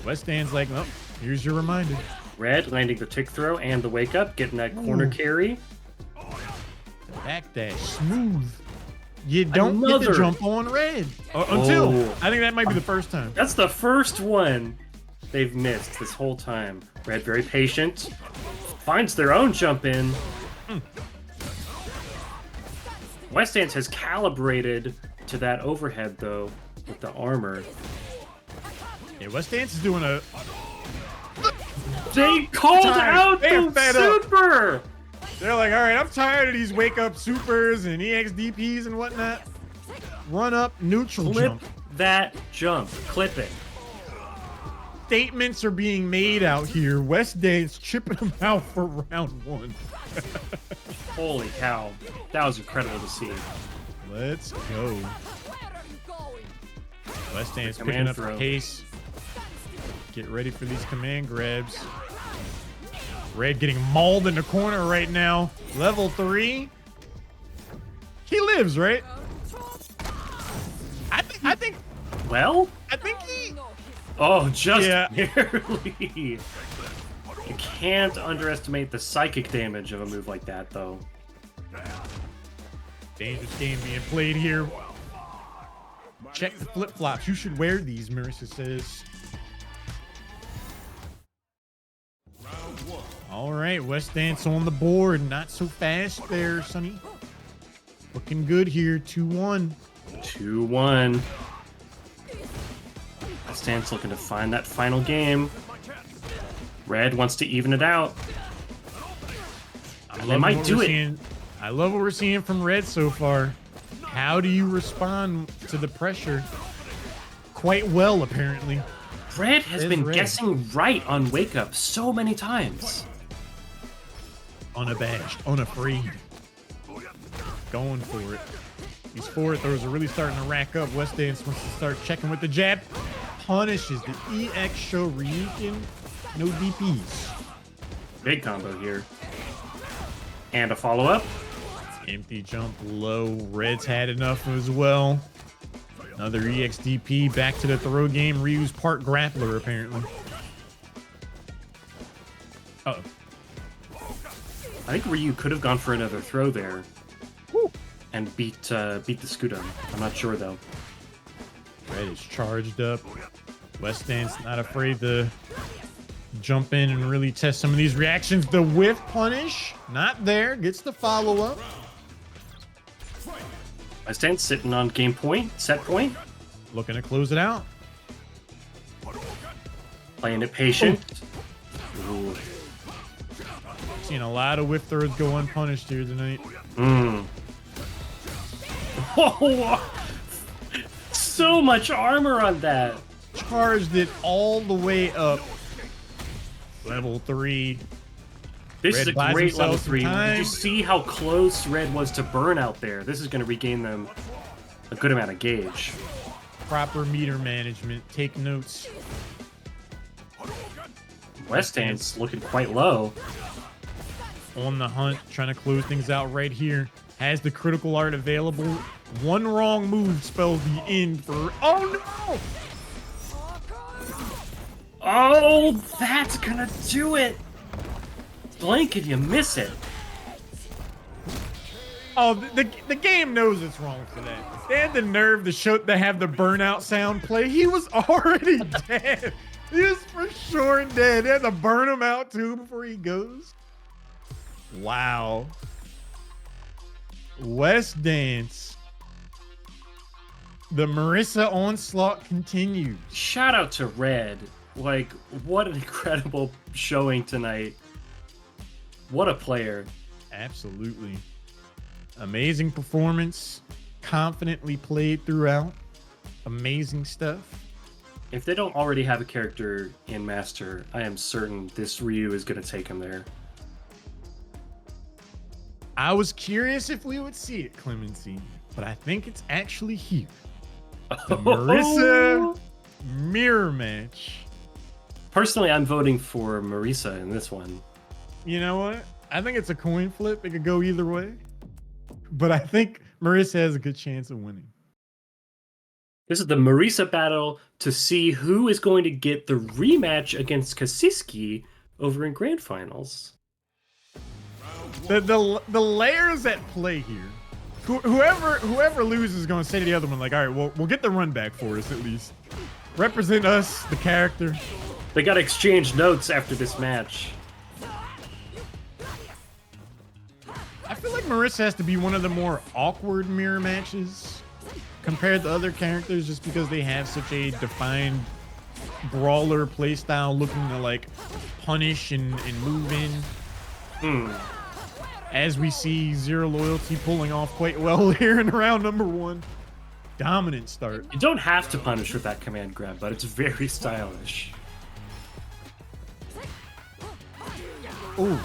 West Stand's like, well, here's your reminder. Red landing the tick throw and the wake up, getting that corner carry. The back dash, smooth. You don't get to jump on Red until I think that might be the first time. That's the first one they've missed this whole time. Red very patient, finds their own jump in. West Dance has calibrated to that overhead though with the armor. Yeah, West Dance is doing a. They called out the super. They're like, all right, I'm tired of these wake up supers and EXDPs and whatnot. Run up, neutral jump. Clip that jump. Clip it. Statements are being made out here. West Dance chipping them out for round 1. Holy cow. That was incredible to see. Let's go. West Dance picking up the pace. Get ready for these command grabs. Red getting mauled in the corner right now. Level 3. He lives, right? I think. Well, I think Oh, just Yeah. barely. You can't underestimate the psychic damage of a move like that, though. Dangerous game being played here. Check the flip-flops. You should wear these, Marissa says. All right, West Dance on the board. Not so fast there, Sonny. Looking good here, 2-1. 2-1. West Dance looking to find that final game. Red wants to even it out. They might do it. I love what we're seeing from Red so far. How do you respond to the pressure? Quite well, apparently. Red has been guessing right on Wake Up so many times. Unabashed, unafraid. Going for it. These forward throws are really starting to rack up. West Dance wants to start checking with the jab. Punishes the EX show Ryukin. No DPs. Big combo here. And a follow-up. Empty jump low. Red's had enough as well. Another EXDP. Back to the throw game. Ryu's part grappler, apparently. Uh-oh. I think Ryu could have gone for another throw there. Woo. And beat the Scudam. I'm not sure, though. Red is charged up. West Dance not afraid to jump in and really test some of these reactions. The whiff punish. Not there. Gets the follow-up. West Dance sitting on game point, set point. Looking to close it out. Playing it patient. Ooh. Seen a lot of whiff throws go unpunished here tonight. Oh, so much armor on that. Charged it all the way up. Level 3. This Red is a buys great level himself some 3. Did time. you see how close Red was to burn out there? This is going to regain them a good amount of gauge. Proper meter management. Take notes. West Dance looking quite low. On the hunt, trying to close things out right here. Has the critical art available. One wrong move spells the end for... Oh, no! Oh, that's gonna do it. Blink and you miss it. Oh, the game knows it's wrong for that. They had the nerve to have the burnout sound play. He was already dead. He was for sure dead. They had to burn him out too before he goes. Wow. West Dance. The Marissa onslaught continues. Shout out to Red. Like, what an incredible showing tonight. What a player. Absolutely. Amazing performance. Confidently played throughout. Amazing stuff. If they don't already have a character in Master, I am certain this Ryu is going to take him there. I was curious if we would see it, Clemency, but I think it's actually here. The Marissa mirror match. Personally, I'm voting for Marisa in this one. You know what? I think it's a coin flip. It could go either way. But I think Marissa has a good chance of winning. This is the Marisa battle to see who is going to get the rematch against Kasiski over in Grand Finals. The layers at play here. Whoever loses is going to say to the other one, like, all right, well, we'll get the run back for us at least. Represent us, the character. They got to exchange notes after this match. I feel like Marissa has to be one of the more awkward mirror matches compared to other characters just because they have such a defined brawler playstyle looking to like punish and move in. As we see Zero Loyalty pulling off quite well here in round number 1. Dominant start. You don't have to punish with that command grab, but it's very stylish. Ooh.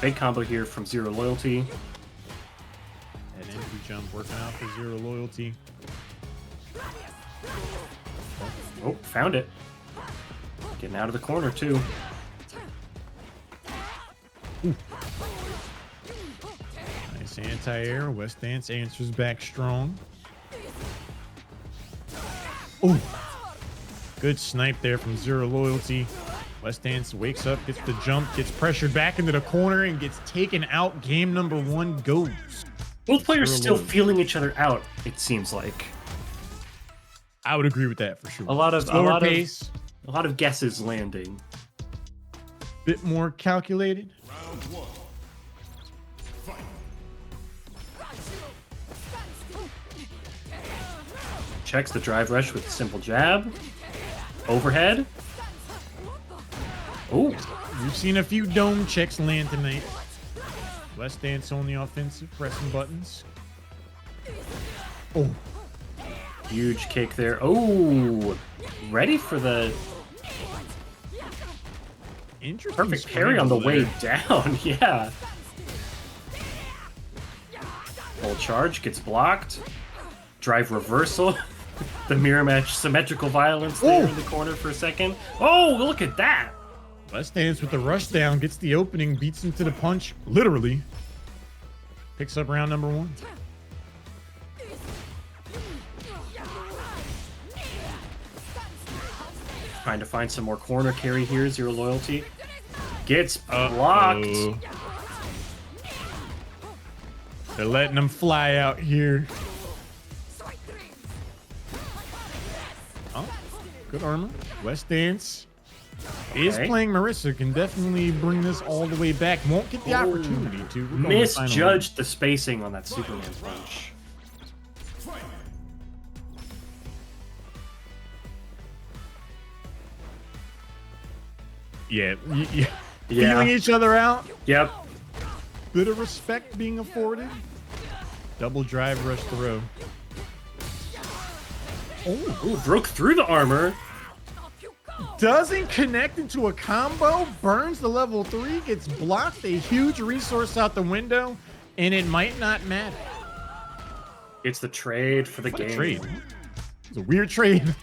Big combo here from Zero Loyalty. An entry jump working out for Zero Loyalty. Oh, found it. Getting out of the corner, too. Ooh. Nice anti-air. West Dance answers back strong. Oh, good snipe there from Zero Loyalty. West Dance wakes up, gets the jump, gets pressured back into the corner, and gets taken out. Game number 1 goes. Both players Zero still Loyalty. feeling each other out, it seems like. I would agree with that for sure. A lot of slower pace, a lot of guesses landing. bit more calculated. Round 1. Fight. Checks the drive rush with a simple jab. Overhead. Oh, We've seen a few dome checks land tonight. West Dance on the offensive, pressing buttons. Oh, huge kick there. Oh, ready for the interesting. perfect parry on the way there. down. Yeah. Full charge gets blocked. Drive reversal. The mirror match symmetrical violence there Ooh. in the corner for a second. Oh, look at that. West Dance with the rush down, gets the opening, beats him to the punch, literally. Picks up round number 1. Trying to find some more corner carry here. Zero Loyalty. Gets blocked. Uh-oh. They're letting him fly out here. Oh, good armor. West Dance is Okay. playing Marissa. Can definitely bring this all the way back. Won't get the opportunity to. We're going to the final Misjudged the spacing on that Superman punch. Yeah, Yeah. feeling each other out. Yep. Bit of respect being afforded. Double drive rush throw. Oh, Ooh, broke through the armor. doesn't connect into a combo. Burns the level 3. Gets blocked. A huge resource out the window, and it might not matter. It's the trade for the What a game. trade. It's a weird trade.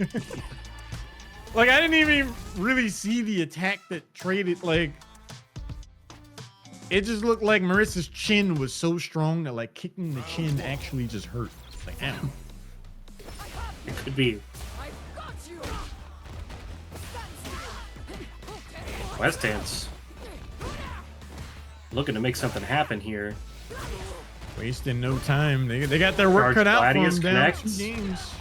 Like, I didn't even really see the attack that traded. Like, it just looked like Marissa's chin was so strong that, like, kicking the chin actually just hurt. Like, ow. It could be. West Dance. Looking to make something happen here. Wasting no time. They got their work Charge cut out for Gladius them down 2 connects. games.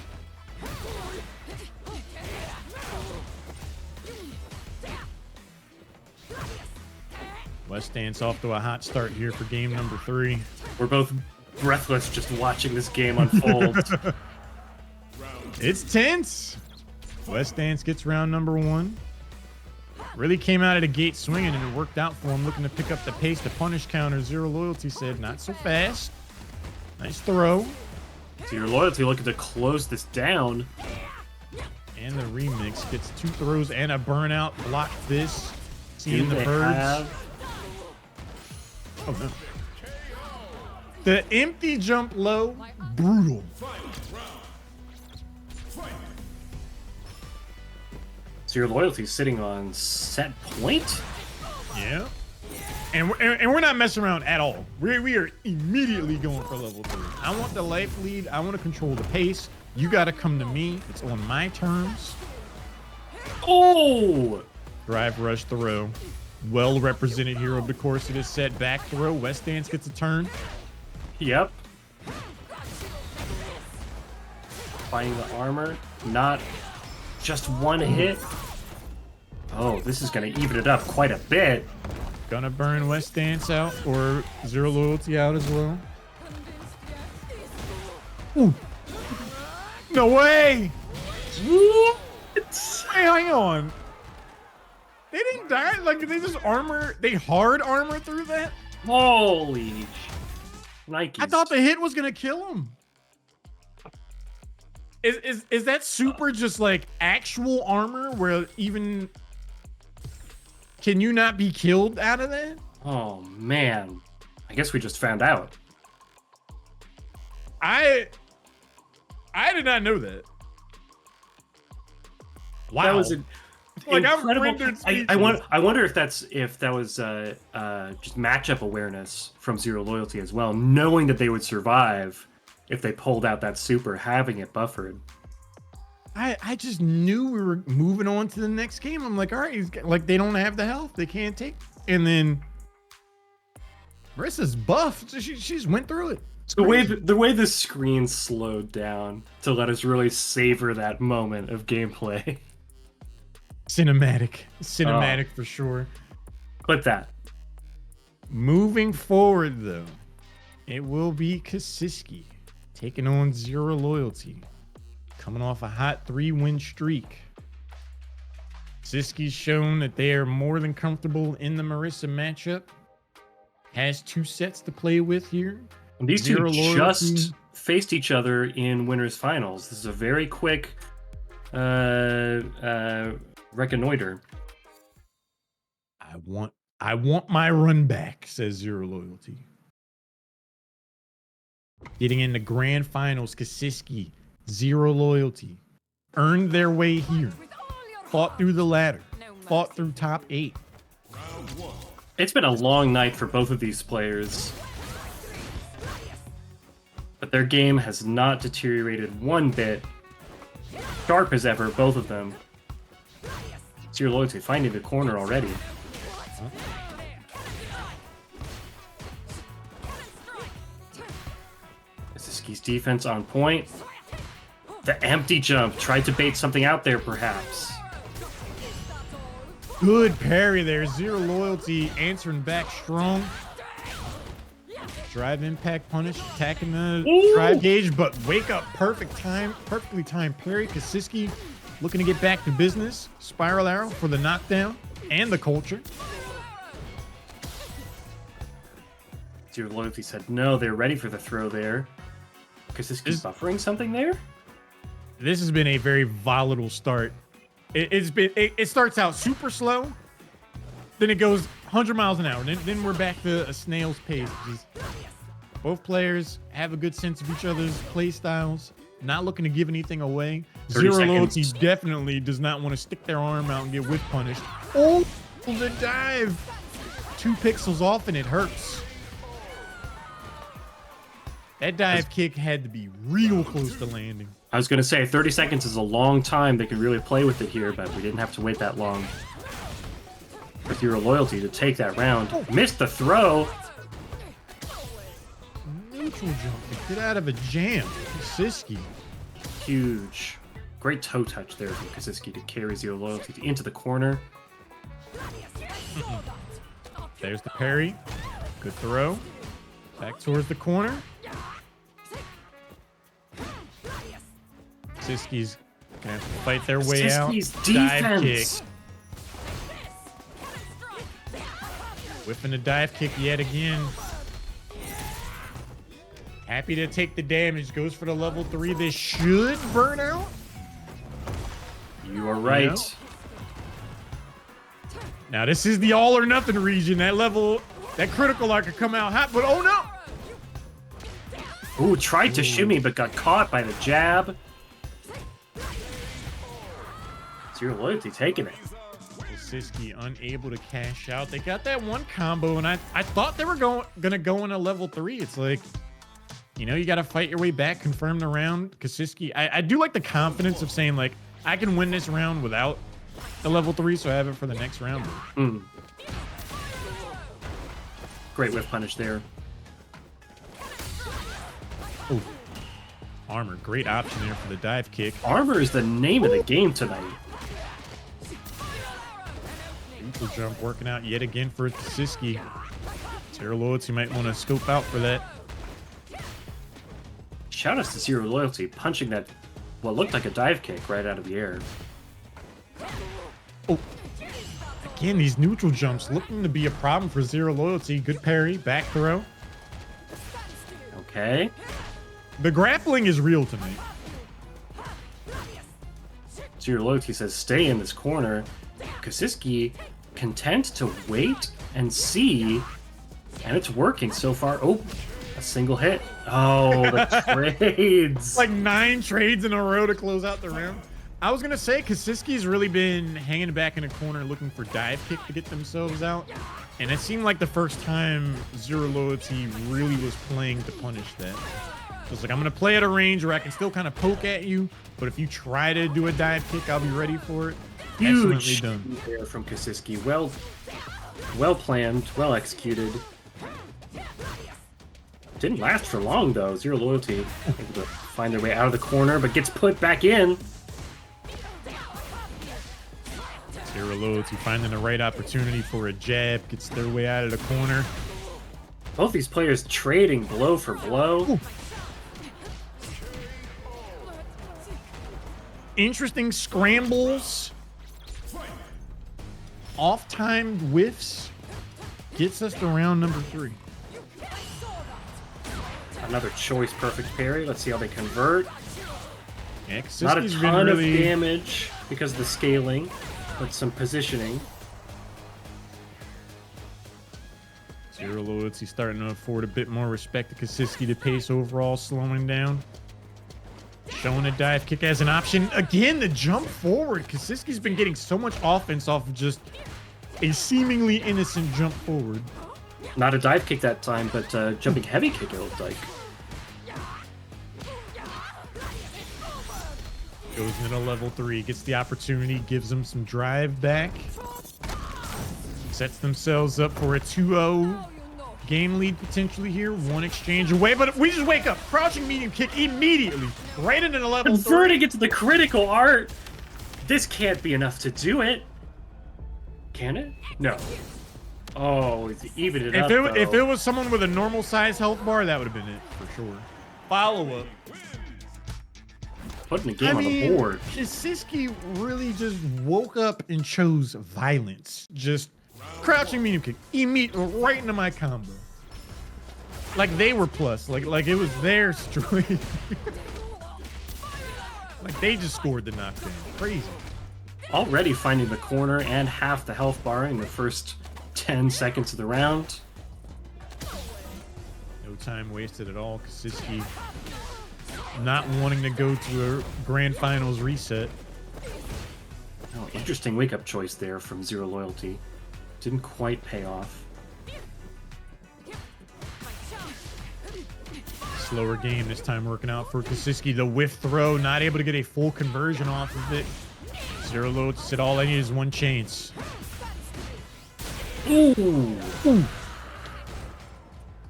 West Dance off to a hot start here for game number 3. We're both breathless just watching this game unfold. It's tense. West Dance gets round number 1. Really came out of the gate swinging, and it worked out for him. Looking to pick up the pace. The punish counter. Zero Loyalty said, not so fast. Nice throw. Zero Loyalty looking to close this down. And the remix gets 2 throws and a burnout. Block this. Seeing Do the they birds. have- Oh, no. The empty jump low. Brutal. Zero Loyalty sitting on set point. Yeah. And we're not messing around at all. We are immediately going for level 3. I want the life lead. I want to control the pace. You got to come to me. It's on my terms. Oh! Drive rush throw. Well represented here over the course of this set. Back throw. West Dance gets a turn. Yep. Finding the armor. Not just one hit. Oh, this is going to even it up quite a bit. Gonna burn West Dance out, or Zero Loyalty out as well. Ooh. No way! What? Hey, hang on. They didn't die? Like, they just armor, they hard armor through that? Holy Nike. I thought the hit was gonna kill him. Is that super just like actual armor where even can you not be killed out of that? Oh, man. I guess we just found out. I did not know that. Wow. That was an Like, I'm incredible. rendered I wonder if that was just matchup awareness from Zero Loyalty as well, knowing that they would survive if they pulled out that super, having it buffered. I just knew we were moving on to the next game. I'm like, all right, like they don't have the health, they can't take. And then Marissa's buff. So she just went through it. The way the screen slowed down to let us really savor that moment of gameplay. Cinematic for sure. Clip that. Moving forward, though, it will be Kasiski taking on Zero Loyalty, coming off a hot 3-win streak. Kasiski's shown that they are more than comfortable in the Marissa matchup. Has 2 sets to play with here. And these two just faced each other in winners finals. This is a very quick reconnoiter. I want my run back, says Zero Loyalty. Getting into grand finals, Kasiski, Zero Loyalty, earned their way here. Fought through the ladder. Fought through top 8. It's been a long night for both of these players. But their game has not deteriorated one bit. Sharp as ever, both of them. Zero Loyalty finding the corner already. Kasiski's defense on point. The empty jump. Tried to bait something out there, perhaps. Good parry there. Zero Loyalty answering back strong. Drive impact punish, attacking the drive gauge, but wake up. Perfectly timed parry. Kasiski looking to get back to business. Spiral arrow for the knockdown and the culture. Zero Loyalty said no, they're ready for the throw there. Kasiski's buffering something there? This has been a very volatile start. It starts out super slow, then it goes 100 miles an hour. Then we're back to a snail's pace. Both players have a good sense of each other's play styles, not looking to give anything away. Zero Loyalty definitely does not want to stick their arm out and get whiff punished. Oh, the dive. 2 pixels off and it hurts. That dive kick had to be real close to landing. I was going to say 30 seconds is a long time. They could really play with it here, but we didn't have to wait that long. For Zero Loyalty to take that round. Oh. Missed the throw. Neutral jump. Get out of a jam. Kasiski. Huge. Great toe touch there from Kasiski to carry Zero Loyalty into the corner. There's the parry. Good throw. Back towards the corner. Kasiski's gonna have to fight their way out. Dive kick. Whipping a dive kick yet again. Happy to take the damage. Goes for the level 3. This should burn out. You are right. You know? Now this is the all or nothing region. That critical arc could come out hot, but oh no! Ooh, tried to shimmy but got caught by the jab. Zero Loyalty taking it. Kasiski unable to cash out. They got that one combo, and I thought they were gonna go in a level 3. It's like, you know, you got to fight your way back, confirm the round. Kasiski, I do like the confidence of saying, like, I can win this round without the level 3, so I have it for the next round. Great whiff punish there. Ooh. Armor, great option there for the dive kick. Armor is the name of the game tonight. Neutral jump working out yet again for Kasiski. Zero Loyalty might want to scope out for that. Shout out to Zero Loyalty punching that, what looked like a dive kick right out of the air. Oh, again, these neutral jumps looking to be a problem for Zero Loyalty. Good parry, back throw. Okay. The grappling is real tonight. Zero Loyalty says stay in this corner. Kasiski content to wait and see, and it's working so far. Oh, a single hit. Oh, the trades. Like 9 trades in a row to close out the round. I was gonna say Kasiski's really been hanging back in a corner looking for dive kick to get themselves out, and it seemed like the first time Zero Loyalty really was playing to punish that. So it's like, I'm going to play at a range where I can still kind of poke at you, but if you try to do a dive kick, I'll be ready for it. Excellently Huge done. there from Kasiski. Well planned, well executed. Didn't last for long though. Zero Loyalty able to find their way out of the corner, but gets put back in. Zero Loyalty finding the right opportunity for a jab, gets their way out of the corner. Both these players trading blow for blow. Ooh. Interesting scrambles. Off-timed whiffs. Gets us to round number 3. Another choice perfect parry. Let's see how they convert. Yeah, Not a Kasiski's been ton really... of damage because of the scaling, but some positioning. Zero Loyalty starting to afford a bit more respect to Kasiski. The pace overall slowing down. Showing a dive kick as an option. Again, the jump forward. Kasiski's been getting so much offense off of just a seemingly innocent jump forward. Not a dive kick that time, but jumping heavy kick, it looked like. Goes into level 3, gets the opportunity, gives them some drive back. Sets themselves up for a 2-0 game lead potentially here. One exchange away, but we just wake up. Crouching medium kick immediately. Right into the level 3. Converting it to the critical art. This can't be enough to do it. Can it? No. Oh, it's even it up, If it was someone with a normal size health bar, that would have been it for sure. Follow up. Putting the game on the board. Kasiski really just woke up and chose violence. Just crouching medium kick, right into my combo. Like they were plus, like it was their streak. Like they just scored the knockdown. Crazy. Already finding the corner and half the health bar in the first 10 seconds of the round. No time wasted at all. Kasiski not wanting to go to a grand finals reset. Oh, interesting wake-up choice there from Zero Loyalty. Didn't quite pay off. Slower game this time working out for Kasiski. The whiff throw, not able to get a full conversion off of it. Zero Loyalty said all I need is one chance. Ooh. Ooh.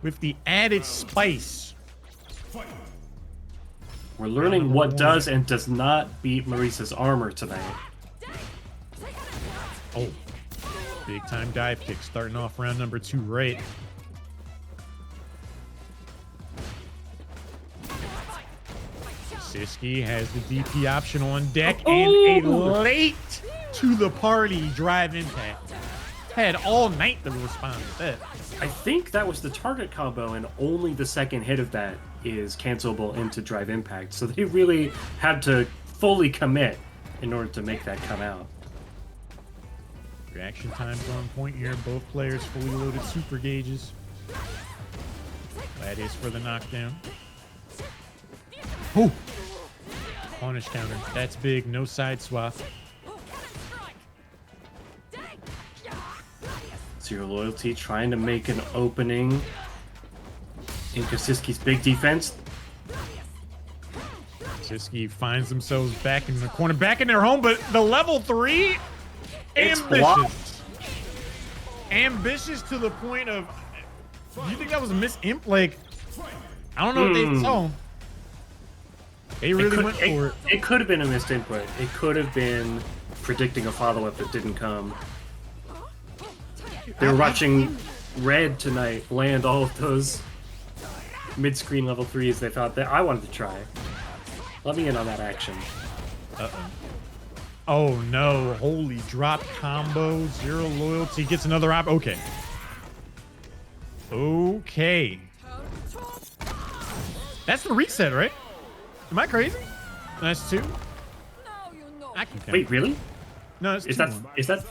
With the added spice. We're learning what does and does not beat Marisa's armor tonight. Oh. Big time dive kick starting off round number 2 right. Kasiski has the DP option on deck and a late to the party drive impact. Had all night to respond to that. I think that was the target combo, and only the second hit of that is cancelable into drive impact. So they really had to fully commit in order to make that come out. Reaction time's on point here. Both players fully loaded super gauges. That is for the knockdown. Oh! Punish counter. That's big. No side swap. Zero Loyalty trying to make an opening in Kasiski's big defense. Kasiski finds themselves back in the corner, back in their home, but the level 3, It's ambitious. blocked. Ambitious to the point of, do you think that was a miss imp? Like, I don't know what they saw. They really went for it. It could have been a missed input. It could have been predicting a follow-up that didn't come. They were watching Red tonight land all of those mid-screen level 3s they thought that I wanted to try. Let me in on that action. Uh-oh. Oh no, holy drop combo. Zero Loyalty gets another op. Okay. Okay. That's the reset, right? Am I crazy? That's 2? I can count. Wait, really? No, it's 2-1. Is that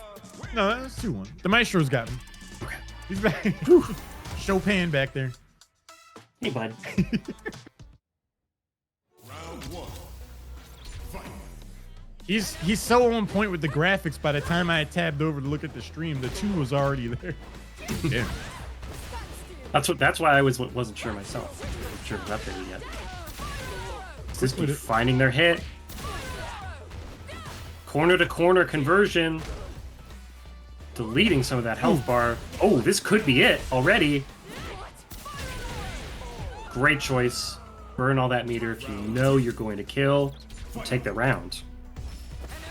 No, that's 2-1. The Maestro's got me. okay? He's back. Chopin back there. Hey, bud. Round 1. Fight. He's so on point with the graphics. By the time I had tabbed over to look at the stream, the 2 was already there. Yeah. That's why I wasn't sure myself. I'm sure it was updated yet. Siski finding their hit. Corner to corner conversion. Deleting some of that health bar. Oh, this could be it already. Great choice. Burn all that meter if you know you're going to kill. Take the round.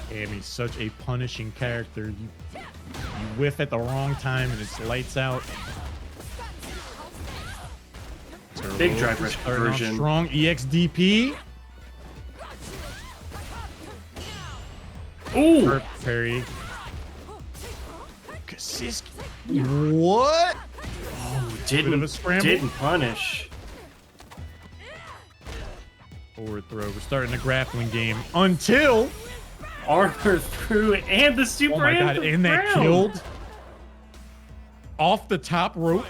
Damn, he's such a punishing character. You whiff at the wrong time and it's lights out. Big drive rush conversion. Strong EXDP. Ooh! Parry. Kasiski. What? Oh, didn't punish. Forward throw. We're starting a grappling game until Arthur through and the super. Oh my god! And that killed off the top rope.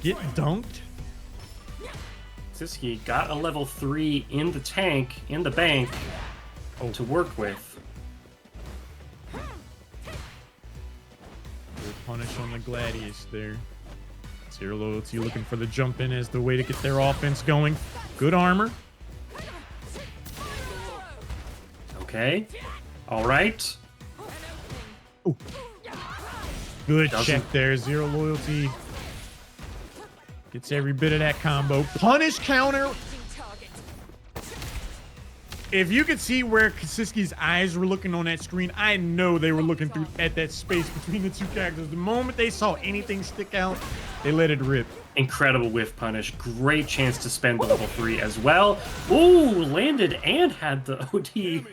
Get dunked. Siski got a level 3 in the tank, in the bank, to work with. Good punish on the Gladius there. Zero Loyalty looking for the jump in as the way to get their offense going. Good armor. Okay. All right. Ooh. Good check there. Zero Loyalty. Gets every bit of that combo. Punish counter. If you could see where Kasiski's eyes were looking on that screen, I know they were looking through at that space between the two characters. The moment they saw anything stick out, they let it rip. Incredible whiff punish. Great chance to spend the level 3 as well. Ooh, landed and had the OD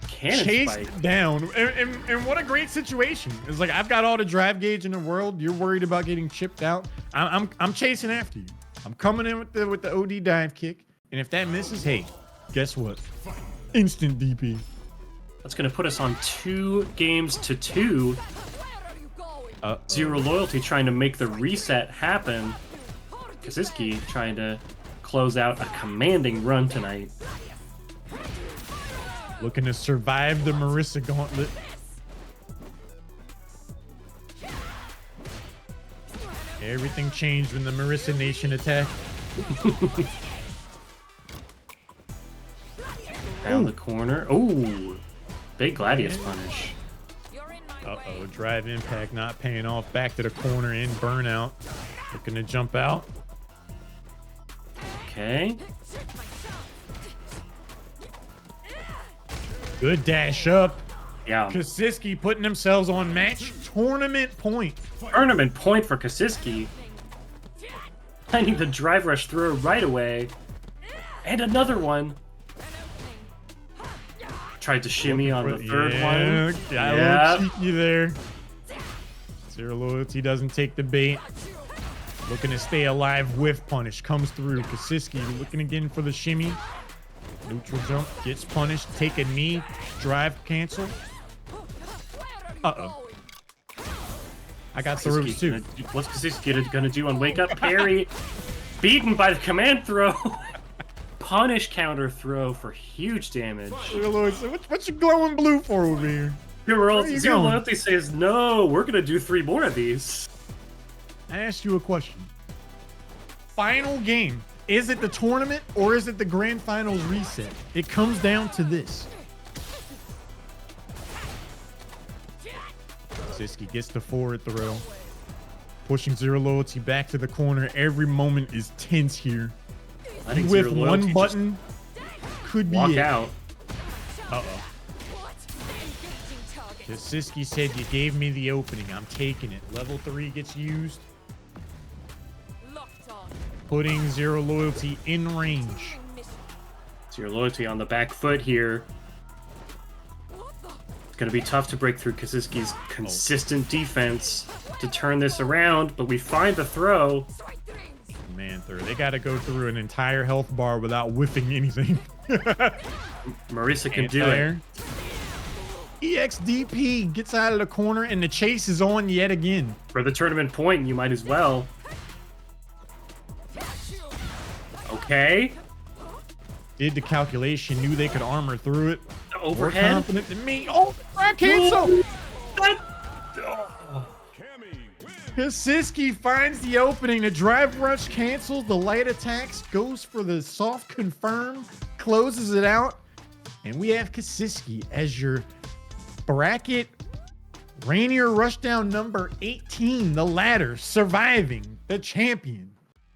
cannon chased spike down. And what a great situation. It's like, I've got all the drive gauge in the world. You're worried about getting chipped out. I'm chasing after you. I'm coming in with the OD dive kick. And if that misses, hey, guess what? Instant DP. That's going to put us on 2 games to 2. Zero Loyalty trying to make the reset happen. Kasiski trying to close out a commanding run tonight. Looking to survive the Marissa gauntlet. Everything changed when the Marissa Nation attacked. Down the corner. Ooh, big Gladius punish. Uh-oh, drive impact not paying off. Back to the corner in burnout. Looking to jump out. Okay. Good dash up. Yeah. Kasiski putting themselves on match tournament point. Tournament point for Kasiski. I need the drive rush throw right away. And another one. Tried to shimmy on the third one. Got a little cheeky there. Zero Loyalty doesn't take the bait. Looking to stay alive. Whiff punish comes through. Kasiski looking again for the shimmy. Neutral jump. Gets punished. Take a knee. Drive cancel. Uh-oh. I got throws too. What's Kasiski gonna do on wake up parry? Beaten by the command throw. Punish counter throw for huge damage. What's your glowing blue for over here? Zero Loyalty says, no, we're going to do 3 more of these. I asked you a question. Final game. Is it the tournament or is it the grand finals reset? It comes down to this. Siski gets the forward throw. Pushing Zero Loyalty back to the corner. Every moment is tense here. With one button, could be walk out. Uh-oh. Kasiski said, you gave me the opening. I'm taking it. Level 3 gets used. Putting Zero Loyalty in range. Zero Loyalty on the back foot here. It's going to be tough to break through Kasiski's consistent defense to turn this around, but we find the throw. Man, they got to go through an entire health bar without whiffing anything. Marissa can do it. EXDP gets out of the corner and the chase is on yet again. For the tournament point, you might as well. Okay. Did the calculation, knew they could armor through it. The overhead. More confident than me. Oh, I cancel. Kasiski finds the opening. The drive rush cancels. The light attacks. Goes for the soft confirm. Closes it out. And we have Kasiski as your bracket Rainier Rushdown number 18. The ladder surviving the champion.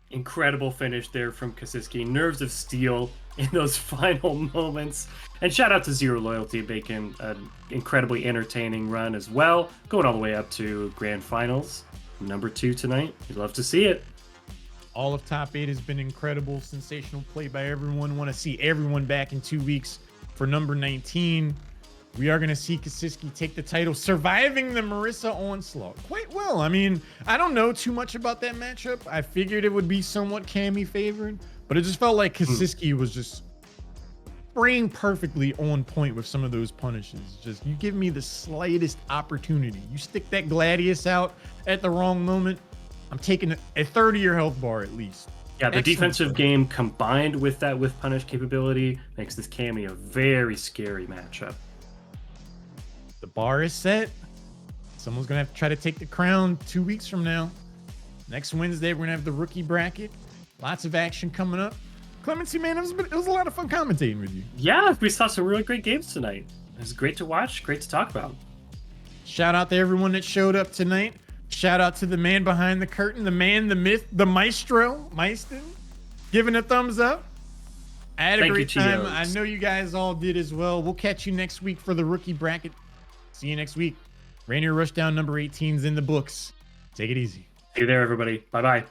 Incredible finish there from Kasiski. Nerves of steel in those final moments. And shout out to Zero Loyalty making an incredibly entertaining run as well. Going all the way up to grand finals. Number 2 tonight. You'd love to see it. All of top 8 has been incredible. Sensational play by everyone. Want to see everyone back in 2 weeks for number 19. We are going to see Kasiski take the title, surviving the Marissa onslaught quite well. I mean, I don't know too much about that matchup. I figured it would be somewhat Cammy favored, but it just felt like Kasiski was just spraying perfectly on point with some of those punishes. Just, you give me the slightest opportunity. You stick that Gladius out at the wrong moment, I'm taking a 30-year health bar at least. Yeah, the Excellent defensive play. game combined with that with punish capability makes this Cammy a very scary matchup. The bar is set. Someone's going to have to try to take the crown 2 weeks from now. Next Wednesday, we're going to have the rookie bracket. Lots of action coming up. Clemency, man, it was a lot of fun commentating with you. Yeah, we saw some really great games tonight. It was great to watch, great to talk about. Shout out to everyone that showed up tonight. Shout out to the man behind the curtain, the man, the myth, the maestro, Meiston, giving a thumbs up. I had a great time. I know you guys all did as well. We'll catch you next week for the rookie bracket. See you next week. Rainier Rushdown number 18 is in the books. Take it easy. See you there, everybody. Bye-bye.